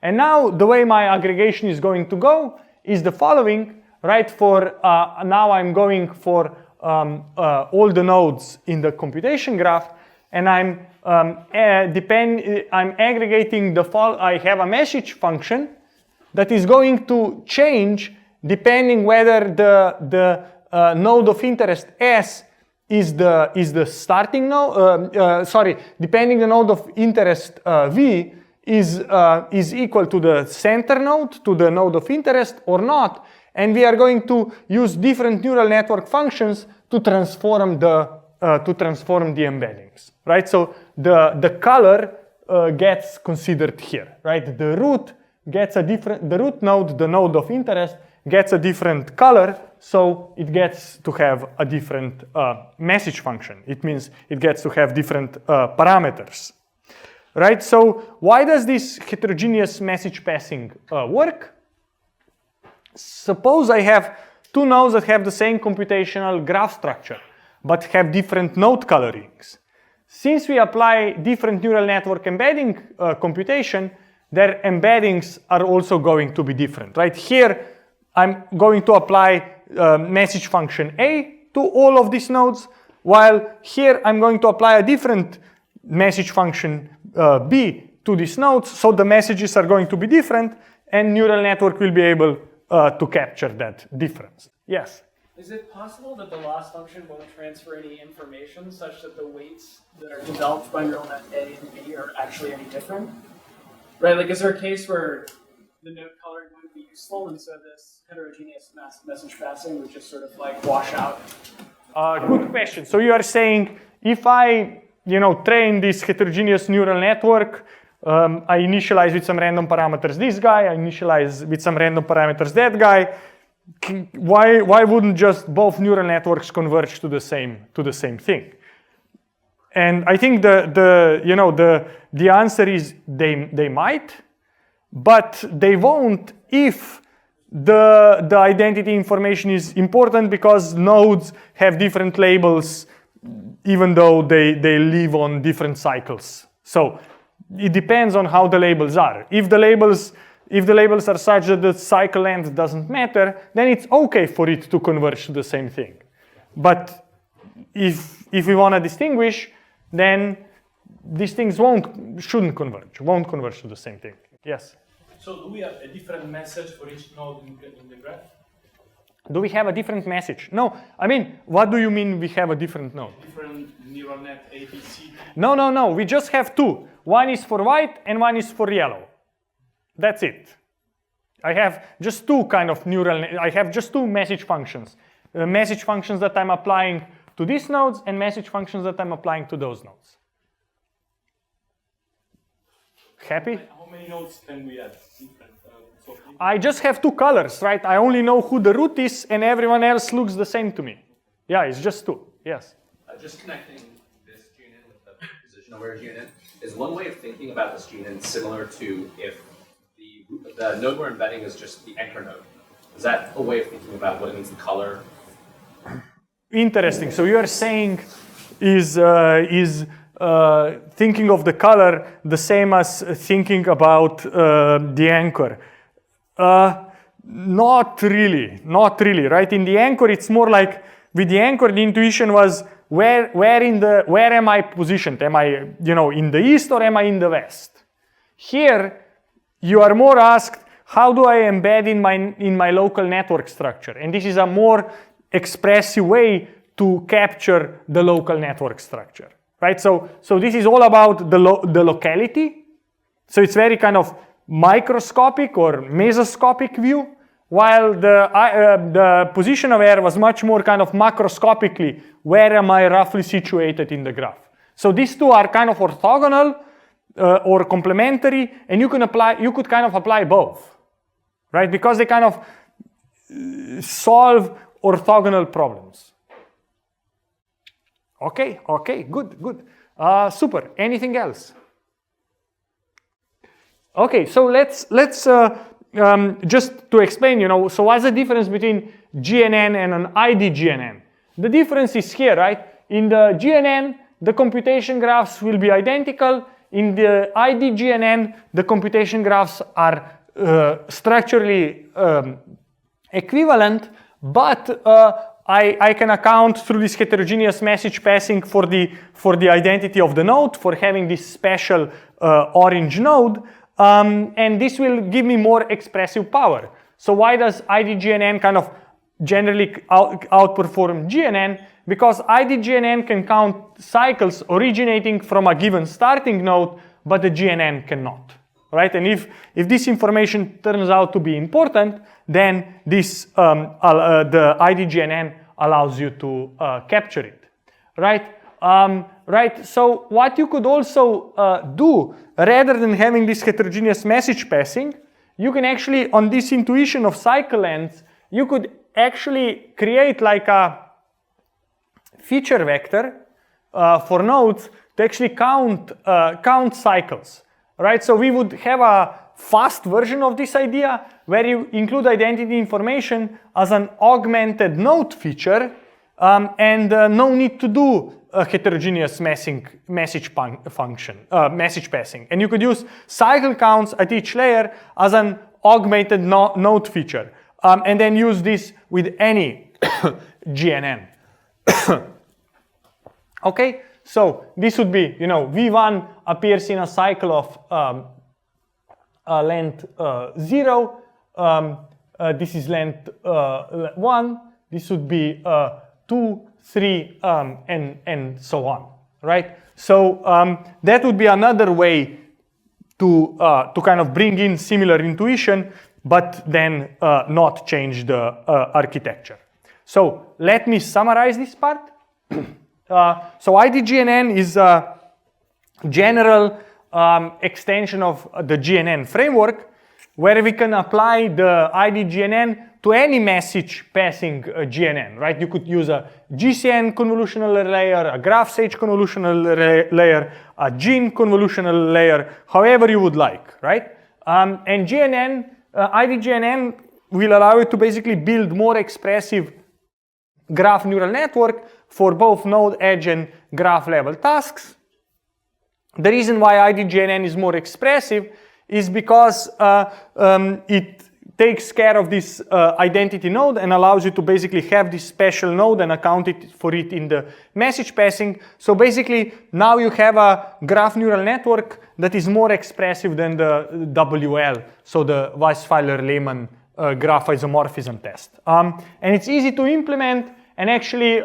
And now the way my aggregation is going to go is the following, right? For now I'm going for all the nodes in the computation graph, and I'm aggregating I have a message function that is going to change depending whether the node of interest S is the starting node. Depending the node of interest V is equal to the center node, to the node of interest or not, and we are going to use different neural network functions to transform the embeddings, right? So the color gets considered here, right? The root gets the root node, the node of interest, gets a different color, so it gets to have a different message function. It means it gets to have different parameters. Right, so why does this heterogeneous message passing work? Suppose I have two nodes that have the same computational graph structure, but have different node colorings. Since we apply different neural network embedding computation, their embeddings are also going to be different, right? Here, I'm going to apply message function A to all of these nodes, while here I'm going to apply a different message function B to these nodes, so the messages are going to be different, and neural network will be able to capture that difference. Yes? Is it possible that the loss function won't transfer any information such that the weights that are developed by neural net A and B are actually any different? Right, like is there a case where the node coloring would be useful, and so this heterogeneous message passing would just sort of like wash out? Good question. So you are saying if I train this heterogeneous neural network, I initialize with some random parameters this guy, I initialize with some random parameters that guy. Why wouldn't just both neural networks converge to the same thing? And I think the answer is they might, but they won't if the identity information is important, because nodes have different labels even though they live on different cycles. So it depends on how the labels are. If the labels are such that the cycle length doesn't matter, then it's okay for it to converge to the same thing. But if we want to distinguish, then these things shouldn't converge, won't converge to the same thing. Yes? So do we have a different message for each node in the graph? Do we have a different message? No. I mean, what do you mean we have a different node? Different neural net A, B, C, D? No. We just have two. One is for white and one is for yellow. That's it. I have just two kind of I have just two message functions. Message functions that I'm applying to these nodes and message functions that I'm applying to those nodes. Happy? How many nodes can we add? I just have two colors, right? I only know who the root is and everyone else looks the same to me. Yeah, it's just two. Yes. Just connecting this GNN with the position-aware GNN, is one way of thinking about this GNN similar to if the node we're embedding is just the anchor node? Is that a way of thinking about what it means in color? Interesting. So you are saying is thinking of the color the same as thinking about the anchor? Not really, right? In the anchor, it's more like with the anchor, the intuition was where am I positioned? Am I, in the east or am I in the west? Here, you are more asked, how do I embed in my local network structure? And this is a more expressive way to capture the local network structure, right? So this is all about the locality. So it's very kind of microscopic or mesoscopic view, while the position aware was much more kind of macroscopically, where am I roughly situated in the graph? So these two are kind of orthogonal or complementary, and you could kind of apply both, right? Because they kind of solve orthogonal problems. Okay, good. Super. Anything else? Okay, so let's just to explain, so what's the difference between GNN and an ID GNN? The difference is here, right? In the GNN, the computation graphs will be identical. In the ID GNN, the computation graphs are structurally equivalent, but I can account through this heterogeneous message passing for the identity of the node, for having this special orange node. And this will give me more expressive power. So why does IDGNN kind of generally outperform GNN? Because IDGNN can count cycles originating from a given starting node, but the GNN cannot, right? And if this information turns out to be important, then this the IDGNN allows you to capture it, right? Right. So what you could also do, rather than having this heterogeneous message passing, you can actually, on this intuition of cycle lengths, you could actually create like a feature vector for nodes to actually count cycles, right? So we would have a fast version of this idea where you include identity information as an augmented node feature, and no need to do a heterogeneous message passing. And you could use cycle counts at each layer as an augmented node feature, and then use this with any GNN. Okay, so this would be, V1 appears in a cycle of length 0. This is length 1. This would be 2, 3, and so on, right? So that would be another way to kind of bring in similar intuition, but then not change the architecture. So let me summarize this part. So IDGNN is a general extension of the GNN framework, where we can apply the IDGNN to any message passing GNN, right? You could use a GCN convolutional layer, a GraphSage convolutional layer, a GENN convolutional layer, however you would like, right? And GNN, IDGNN will allow you to basically build more expressive graph neural network for both node, edge, and graph level tasks. the reason why IDGNN is more expressive is because it takes care of this identity node and allows you to basically have this special node and account for it in the message passing. So basically, now you have a graph neural network that is more expressive than the WL, so the Weisfeiler-Lehmann graph isomorphism test. And it's easy to implement, and actually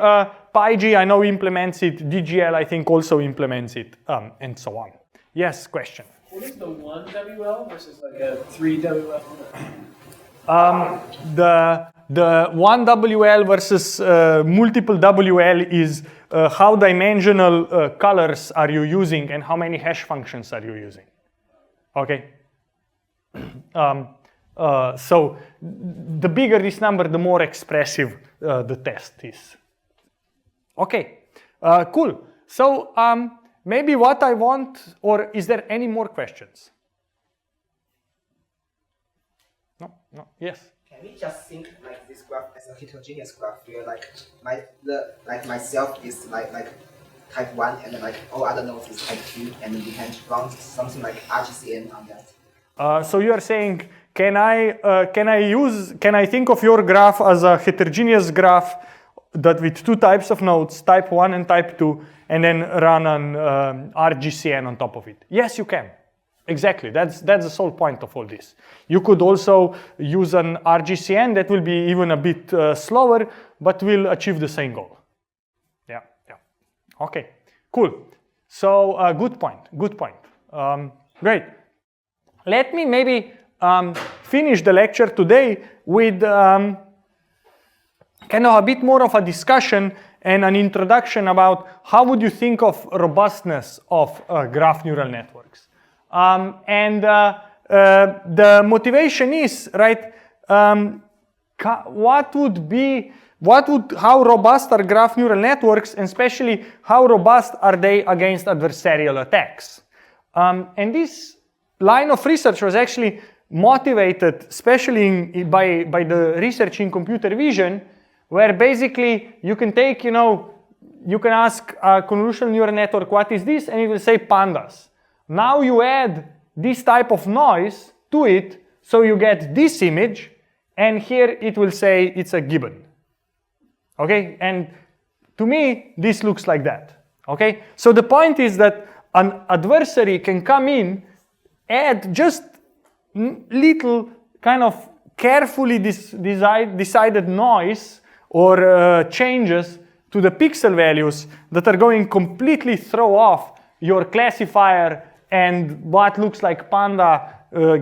PyG I know implements it, DGL I think also implements it, and so on. Yes, question? What is the 1WL versus like a 3WL? The 1WL versus multiple WL is how dimensional colors are you using and how many hash functions are you using. Okay. So the bigger this number, the more expressive the test is. Okay, cool. So maybe what I want, or is there any more questions? No, yes. Can we just think like this graph as a heterogeneous graph where like myself is like type 1 and then like all other nodes is type 2 and then we can run something like RGCN on that? So you are saying, can I think of your graph as a heterogeneous graph that with two types of nodes, type 1 and type 2, and then run an RGCN on top of it? Yes, you can. Exactly, that's the sole point of all this. You could also use an RGCN that will be even a bit slower, but will achieve the same goal. Yeah. Okay, cool. So good point. Great. Let me maybe finish the lecture today with kind of a bit more of a discussion and an introduction about how would you think of robustness of graph neural networks. The motivation is, right, how robust are graph neural networks, and especially how robust are they against adversarial attacks? And this line of research was actually motivated, especially by the research in computer vision, where basically you can take, you can ask a convolutional neural network, what is this? And it will say pandas. Now you add this type of noise to it, so you get this image, and here it will say it's a gibbon. Okay, and to me, this looks like that. Okay, so the point is that an adversary can come in, add just little kind of carefully decided noise or changes to the pixel values that are going completely throw off your classifier, and what looks like panda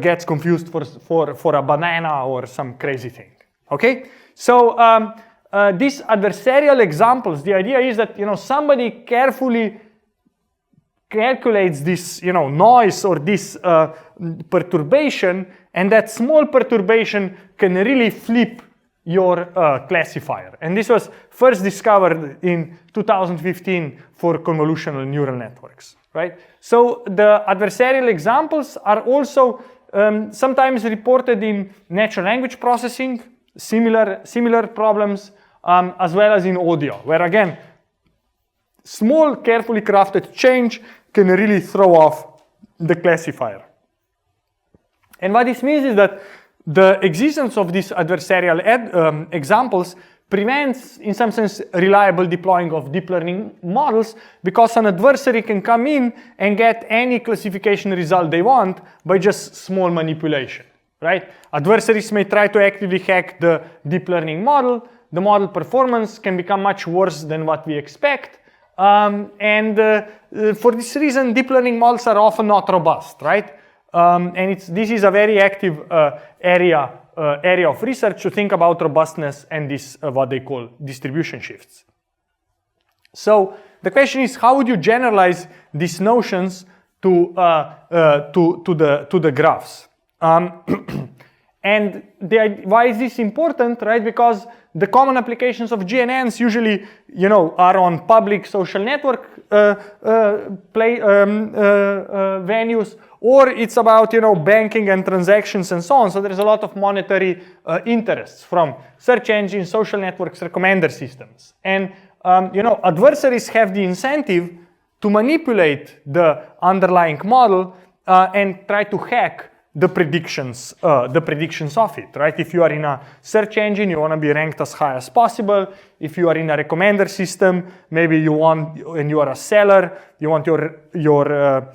gets confused for a banana or some crazy thing. Okay, so these adversarial examples, the idea is that somebody carefully calculates this noise or this perturbation, and that small perturbation can really flip your classifier. And this was first discovered in 2015 for convolutional neural networks. Right? So the adversarial examples are also sometimes reported in natural language processing, similar problems, as well as in audio, where again, small carefully crafted change can really throw off the classifier. And what this means is that the existence of these adversarial examples prevents, in some sense, reliable deploying of deep learning models, because an adversary can come in and get any classification result they want by just small manipulation, right? Adversaries may try to actively hack the deep learning model. The model performance can become much worse than what we expect. For this reason, deep learning models are often not robust, right? This is a very active area of research to think about robustness and this what they call distribution shifts. So the question is, how would you generalize these notions to the graphs? And why is this important, right? Because the common applications of GNNs usually, are on public social network venues, or it's about, banking and transactions and so on. So there's a lot of monetary interests from search engines, social networks, recommender systems. And, adversaries have the incentive to manipulate the underlying model and try to hack the predictions of it, right? If you are in a search engine, you want to be ranked as high as possible. If you are in a recommender system, maybe you want, and you are a seller, you want your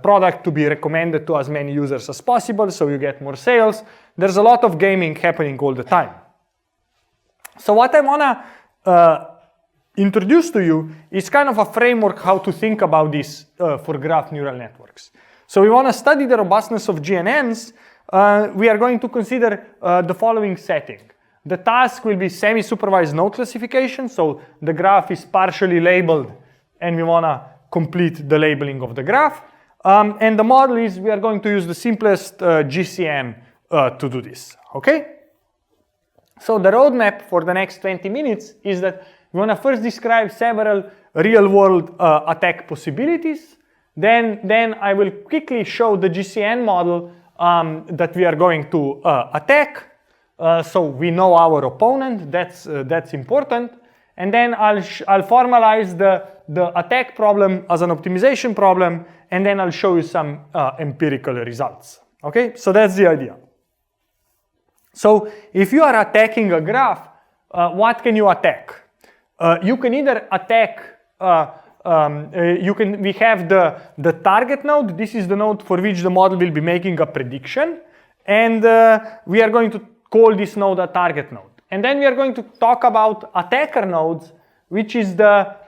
product to be recommended to as many users as possible, so you get more sales. There's a lot of gaming happening all the time. So what I want to introduce to you is kind of a framework how to think about this for graph neural networks. So we want to study the robustness of GNNs. We are going to consider the following setting. The task will be semi-supervised node classification. So the graph is partially labeled and we want to complete the labeling of the graph. And the model is we are going to use the simplest GCN to do this, okay? So the roadmap for the next 20 minutes is that we want to first describe several real-world attack possibilities. Then I will quickly show the GCN model that we are going to attack. So we know our opponent, that's important. And then I'll formalize the attack problem as an optimization problem, and then I'll show you some empirical results. Okay, so that's the idea. So if you are attacking a graph, what can you attack? You can either attack we have the target node. This is the node for which the model will be making a prediction. And we are going to call this node a target node. And then we are going to talk about attacker nodes, which are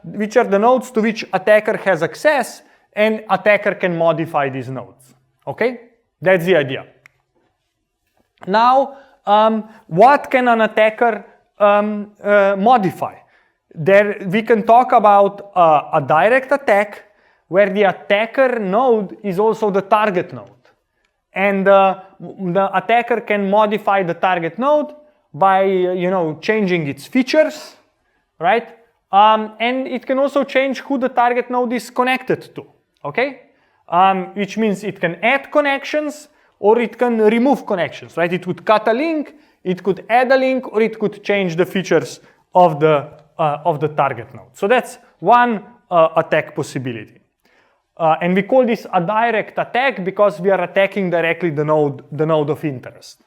the nodes to which attacker has access, and attacker can modify these nodes. Okay? That's the idea. Now, what can an attacker modify? There we can talk about a direct attack where the attacker node is also the target node. And the attacker can modify the target node by changing its features, right? And it can also change who the target node is connected to, okay? Which means it can add connections or it can remove connections, right? It could cut a link, it could add a link, or it could change the features of the target node. So that's one attack possibility. And we call this a direct attack because we are attacking directly the node of interest.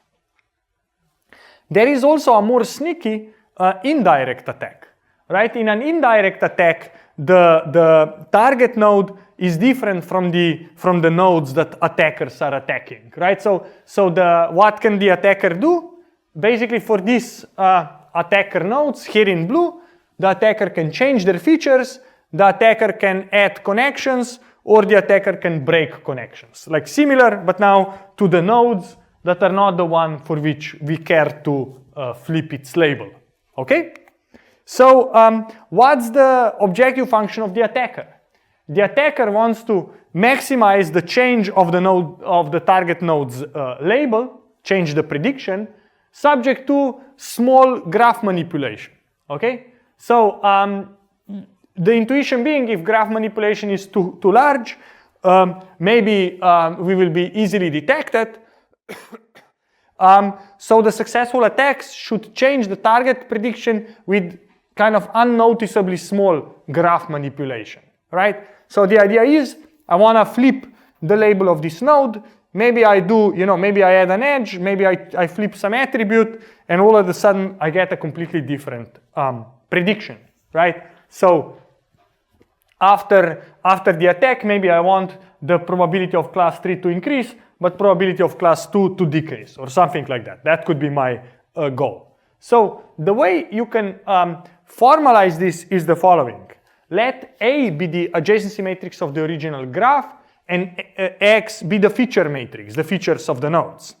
There is also a more sneaky indirect attack, right? In an indirect attack, the target node is different from the nodes that attackers are attacking, right? So what can the attacker do? Basically, for these attacker nodes here in blue, the attacker can change their features, the attacker can add connections, or the attacker can break connections. Like similar, but now to the nodes that are not the one for which we care to flip its label, okay? So what's the objective function of the attacker? The attacker wants to maximize the change of the node of the target node's label, change the prediction, subject to small graph manipulation, okay? So the intuition being, if graph manipulation is too large, maybe we will be easily detected. So the successful attacks should change the target prediction with kind of unnoticeably small graph manipulation, right? So the idea is, I want to flip the label of this node. Maybe I do, maybe I add an edge, maybe I flip some attribute, and all of a sudden I get a completely different prediction, right? So after the attack, maybe I want the probability of class 3 to increase, but probability of class 2 to decrease, or something like that. That could be my goal. So the way you can formalize this is the following. Let A be the adjacency matrix of the original graph, and X be the feature matrix, the features of the nodes.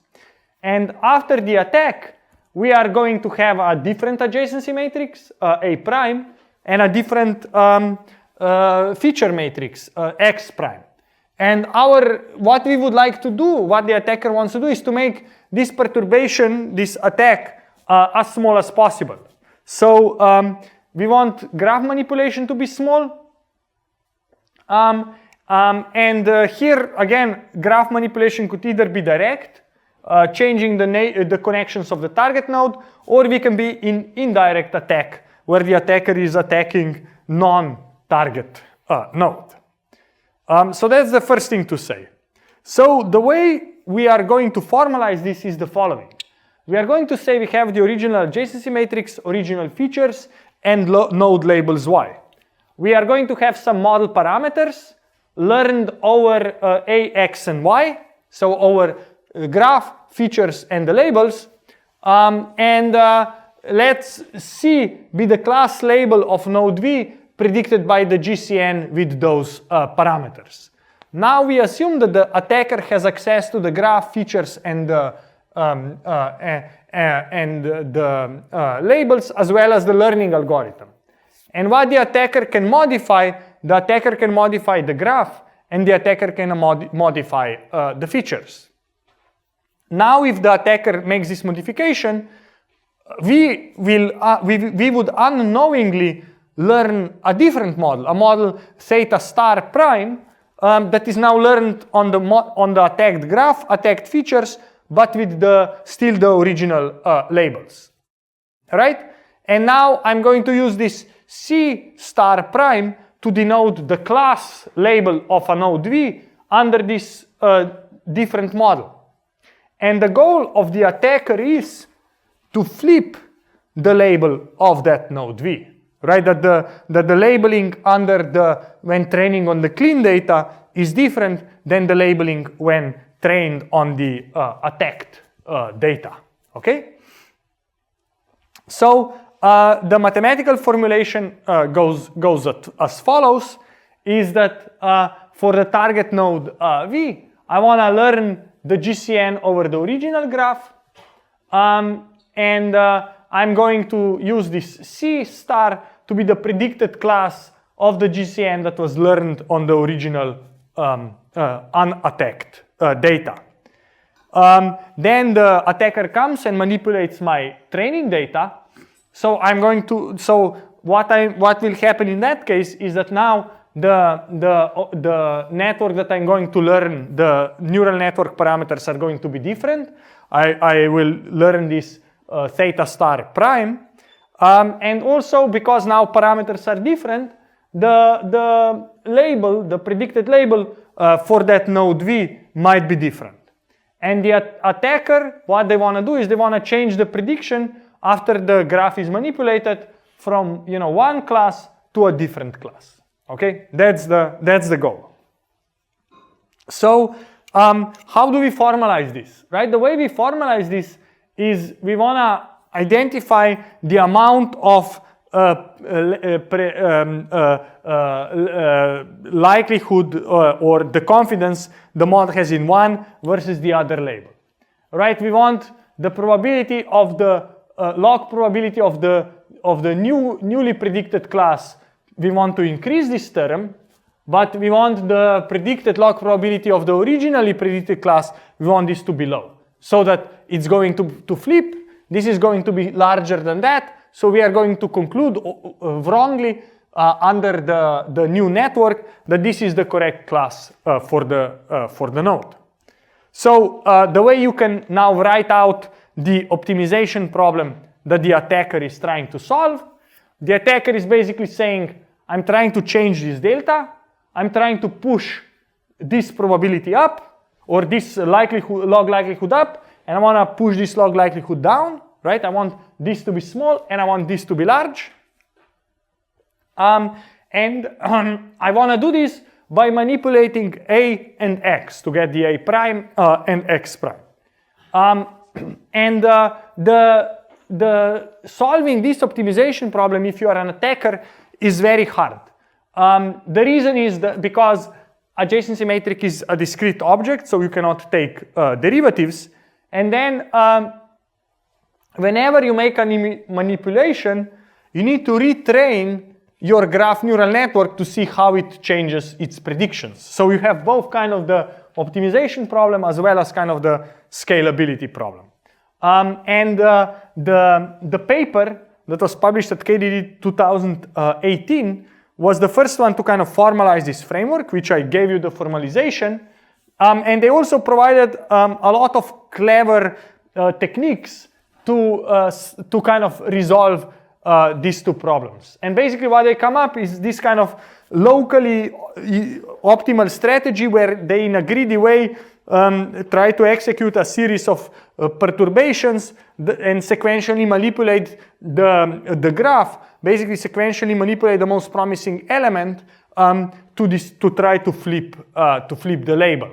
And after the attack, we are going to have a different adjacency matrix, A prime, and a different feature matrix, X prime. And what we would like to do, what the attacker wants to do, is to make this perturbation, this attack, as small as possible. So we want graph manipulation to be small. Here, again, graph manipulation could either be direct, changing the connections of the target node, or we can be in indirect attack, where the attacker is attacking non-target node. So that's the first thing to say. So the way we are going to formalize this is the following. We are going to say we have the original adjacency matrix, original features, and node labels y. We are going to have some model parameters learned over a, x, and y, so over graph, features, and the labels. Let's C be the class label of node v predicted by the GCN with those parameters. Now we assume that the attacker has access to the graph, features, and the labels, as well as the learning algorithm. And what the attacker can modify the graph, and the attacker can modify the features. Now if the attacker makes this modification, we would unknowingly learn a different model, a model theta star prime, that is now learned on the attacked graph, attacked features, but with still the original labels, right? And now I'm going to use this C star prime to denote the class label of a node V under this different model. And the goal of the attacker is to flip the label of that node V, right? That the labeling when training on the clean data is different than the labeling when trained on the attacked data, okay? So the mathematical formulation goes as follows, is that for the target node V, I want to learn the GCN over the original graph, and I'm going to use this C star to be the predicted class of the GCN that was learned on the original unattacked data. Then the attacker comes and manipulates my training data. So what will happen in that case is that now the network that I'm going to learn, the neural network parameters are going to be different. I will learn this theta star prime. And also because now parameters are different, the label, the predicted label for that node V might be different. And the attacker, what they want to do is they want to change the prediction after the graph is manipulated from one class to a different class. Okay, that's the goal. So how do we formalize this? Right, the way we formalize this is we want to identify the amount of likelihood or the confidence the model has in one versus the other label. Right, we want the probability of the log probability of the newly predicted class. We want to increase this term, but we want the predicted log probability of the originally predicted class, we want this to be low, so that it's going to flip. This is going to be larger than that, so we are going to conclude wrongly under the new network that this is the correct class for the node. So the way you can now write out the optimization problem that the attacker is trying to solve, the attacker is basically saying, I'm trying to change this delta, I'm trying to push this probability up, or this log likelihood up, and I want to push this log likelihood down, right? I want this to be small, and I want this to be large. I want to do this by manipulating A and X to get the A prime and X prime. The solving this optimization problem, if you are an attacker, is very hard. The reason is that because adjacency matrix is a discrete object, so you cannot take derivatives. And then whenever you make a manipulation, you need to retrain your graph neural network to see how it changes its predictions. So you have both kind of the optimization problem as well as kind of the scalability problem. The paper that was published at KDD 2018 was the first one to kind of formalize this framework, which I gave you the formalization. And they also provided a lot of clever techniques to kind of resolve these two problems. And basically what they come up is this kind of locally optimal strategy where they, in a greedy way, try to execute a series of perturbations and sequentially manipulate the graph, basically sequentially manipulate the most promising element to try to flip the label.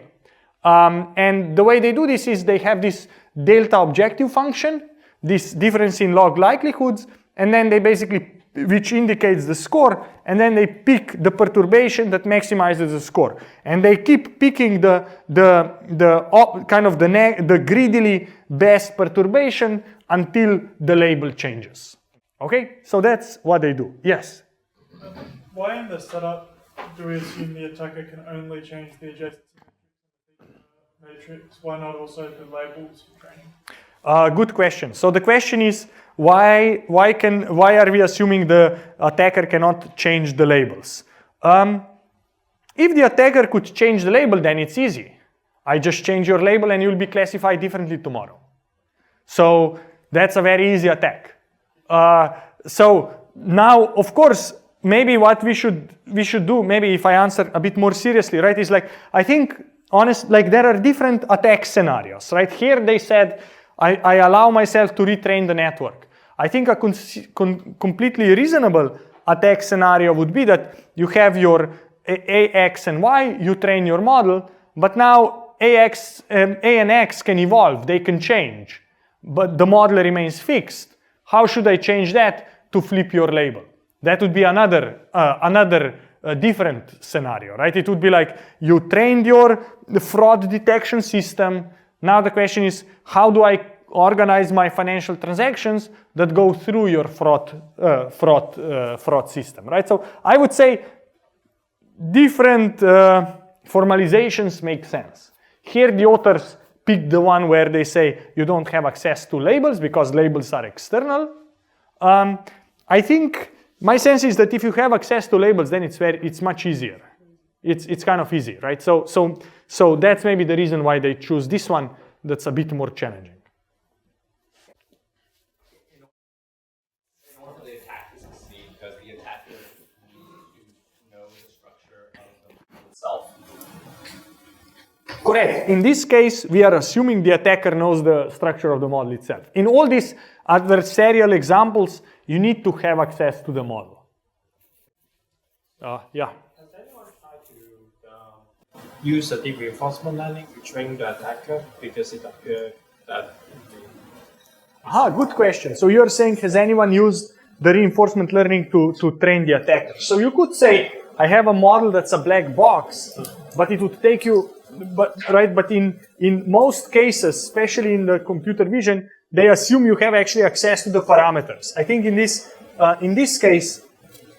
And the way they do this is they have this delta objective function, this difference in log likelihoods, and then they basically, which indicates the score, and then they pick the perturbation that maximizes the score. And they keep picking the greedily best perturbation until the label changes. Okay, so that's what they do. Yes? Why in the setup do we assume the attacker can only change the adjacency matrix? Why not also the labels for training? Good question. So the question is, why are we assuming the attacker cannot change the labels? If the attacker could change the label, then it's easy. I just change your label and you'll be classified differently tomorrow. So that's a very easy attack. So now, of course, maybe what we should do, maybe if I answer a bit more seriously, right, is like, I think, there are different attack scenarios, right? Here they said, I allow myself to retrain the network. I think a completely reasonable attack scenario would be that you have your A, X, and Y, you train your model, but now A and X can evolve, they can change, but the model remains fixed. How should I change that to flip your label? That would be another different scenario, right? It would be like you trained your fraud detection system. Now the question is, how do I organize my financial transactions that go through your fraud system, right? So I would say different formalizations make sense. Here the authors pick the one where they say you don't have access to labels because labels are external. I think my sense is that if you have access to labels, then it's much easier. It's kind of easy, right? So that's maybe the reason why they choose this one that's a bit more challenging. In order for the attack to succeed, does the attacker need to know the structure of the model itself? Correct. In this case, we are assuming the attacker knows the structure of the model itself. In all these adversarial examples, you need to have access to the model. Yeah. Has anyone tried to use a deep reinforcement learning to train the attacker because it appeared that? Good question. So you're saying, has anyone used the reinforcement learning to train the attacker? So you could say, I have a model that's a black box, but it would take you, but in most cases, especially in the computer vision, they assume you have actually access to the parameters. I think in this case,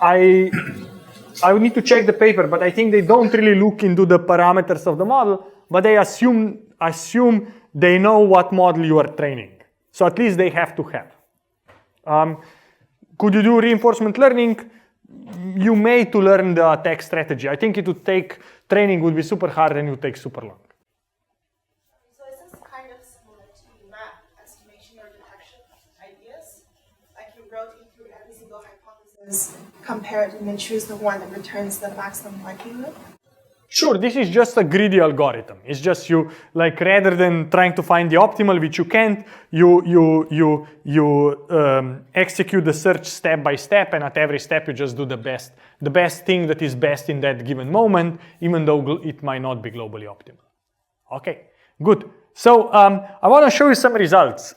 I would need to check the paper, but I think they don't really look into the parameters of the model, but they assume they know what model you are training. So at least they have to have. Could you do reinforcement learning? You may to learn the attack strategy. I think it would take, training would be super hard and it would take super long. So is this kind of similar to map estimation or detection ideas? Like you rotate through every single hypothesis, compare it, and then choose the one that returns the maximum likelihood? Sure, this is just a greedy algorithm. It's just you, like, rather than trying to find the optimal, which you can't, you execute the search step by step, and at every step you just do the best thing that is best in that given moment, even though it might not be globally optimal. Okay, good. So I want to show you some results,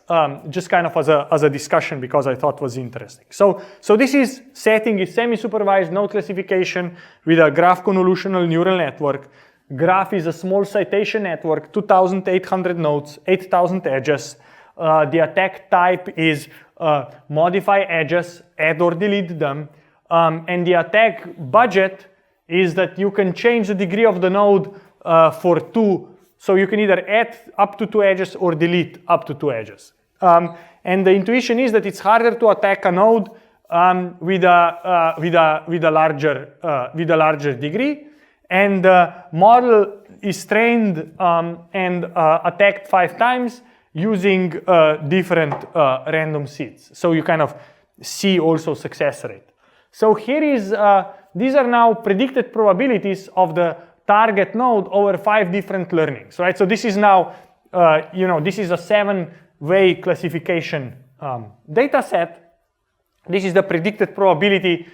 just kind of as a discussion because I thought was interesting. So this setting is semi-supervised node classification with a graph convolutional neural network. Graph is a small citation network, 2,800 nodes, 8,000 edges. The attack type is modify edges, add or delete them. And the attack budget is that you can change the degree of the node for 2. So you can either add up to 2 edges or delete up to 2 edges. And the intuition is that it's harder to attack a node with a larger degree. And the model is trained and attacked 5 times using different random seeds. So you kind of see also success rate. So here is, these are now predicted probabilities of the target node over 5 different learnings, right? So this is now, this is a 7-way classification data set. This is the predicted probability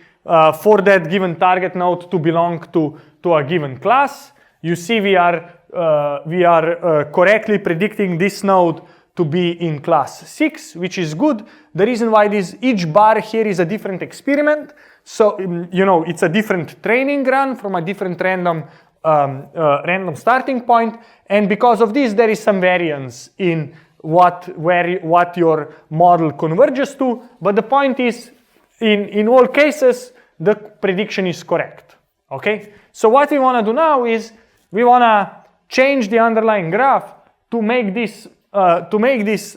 for that given target node to belong to a given class. You see we are correctly predicting this node to be in class 6, which is good. The reason why each bar here is a different experiment. So, it's a different training run from a different random starting point. And because of this, there is some variance in what your model converges to. But the point is, in all cases, the prediction is correct, okay? So what we want to do now is we want to change the underlying graph to make this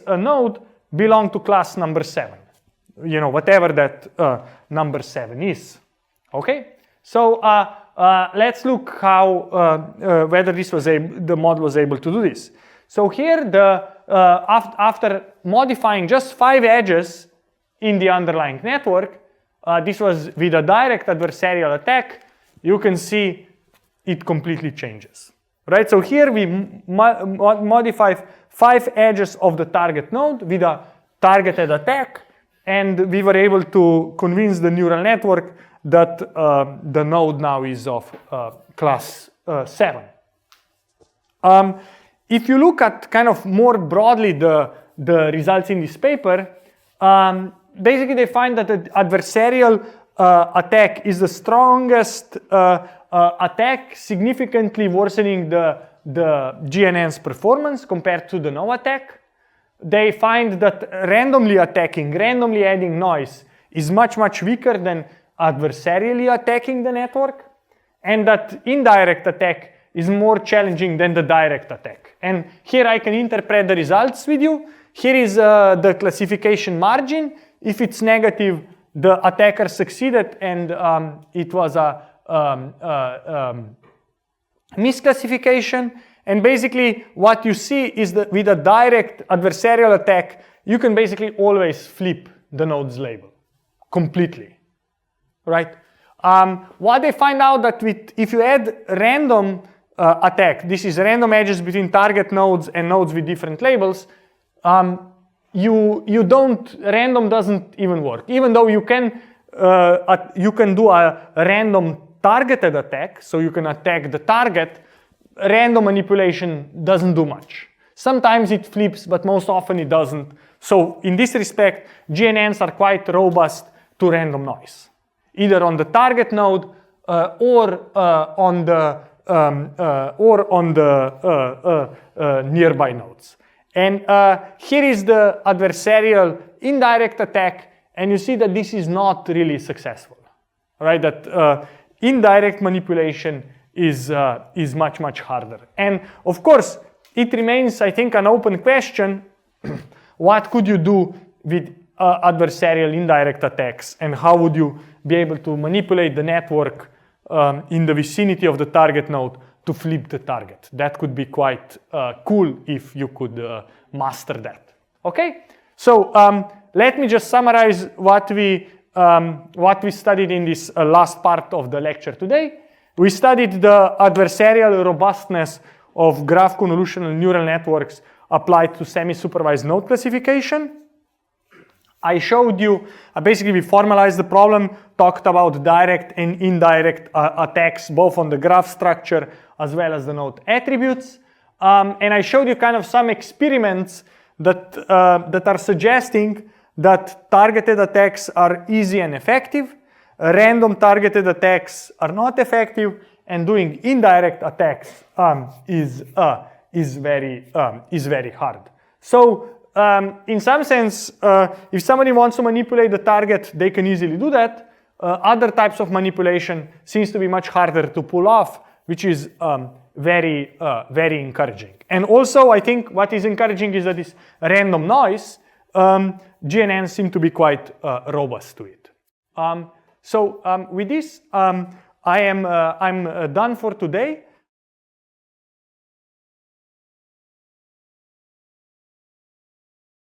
node belong to class number 7, whatever that number 7 is, okay? So let's look how whether the model was able to do this. So here, after modifying just 5 edges in the underlying network, this was with a direct adversarial attack, you can see it completely changes, right? So here we modify 5 edges of the target node with a targeted attack, and we were able to convince the neural network that the node now is of class 7. If you look at kind of more broadly the results in this paper, basically they find that the adversarial attack is the strongest attack, significantly worsening the GNN's performance compared to the no attack. They find that randomly adding noise is much, much weaker than adversarially attacking the network, and that indirect attack is more challenging than the direct attack. And here I can interpret the results with you. Here is the classification margin. If it's negative, the attacker succeeded, and it was a misclassification. And basically what you see is that with a direct adversarial attack, you can basically always flip the node's label completely, right? What they find out that if you add random attack, this is random edges between target nodes and nodes with different labels, random doesn't even work. Even though you can do a random targeted attack, so you can attack the target, random manipulation doesn't do much. Sometimes it flips, but most often it doesn't. So in this respect, GNNs are quite robust to random noise, either on the target node or on the nearby nodes. And here is the adversarial indirect attack, and you see that this is not really successful, right? That indirect manipulation is much, much harder. And of course, it remains, I think, an open question. What could you do with adversarial indirect attacks, and how would you be able to manipulate the network in the vicinity of the target node to flip the target? That could be quite cool if you could master that. Okay, so let me just summarize what we studied in this last part of the lecture today. We studied the adversarial robustness of graph convolutional neural networks applied to semi-supervised node classification. I showed you, basically we formalized the problem, talked about direct and indirect attacks, both on the graph structure as well as the node attributes. And I showed you kind of some experiments that are suggesting that targeted attacks are easy and effective, random targeted attacks are not effective, and doing indirect attacks is very hard. So in some sense, if somebody wants to manipulate the target, they can easily do that. Other types of manipulation seems to be much harder to pull off, which is very encouraging. And also, I think what is encouraging is that this random noise, GNNs seem to be quite robust to it. So with this, I'm done for today.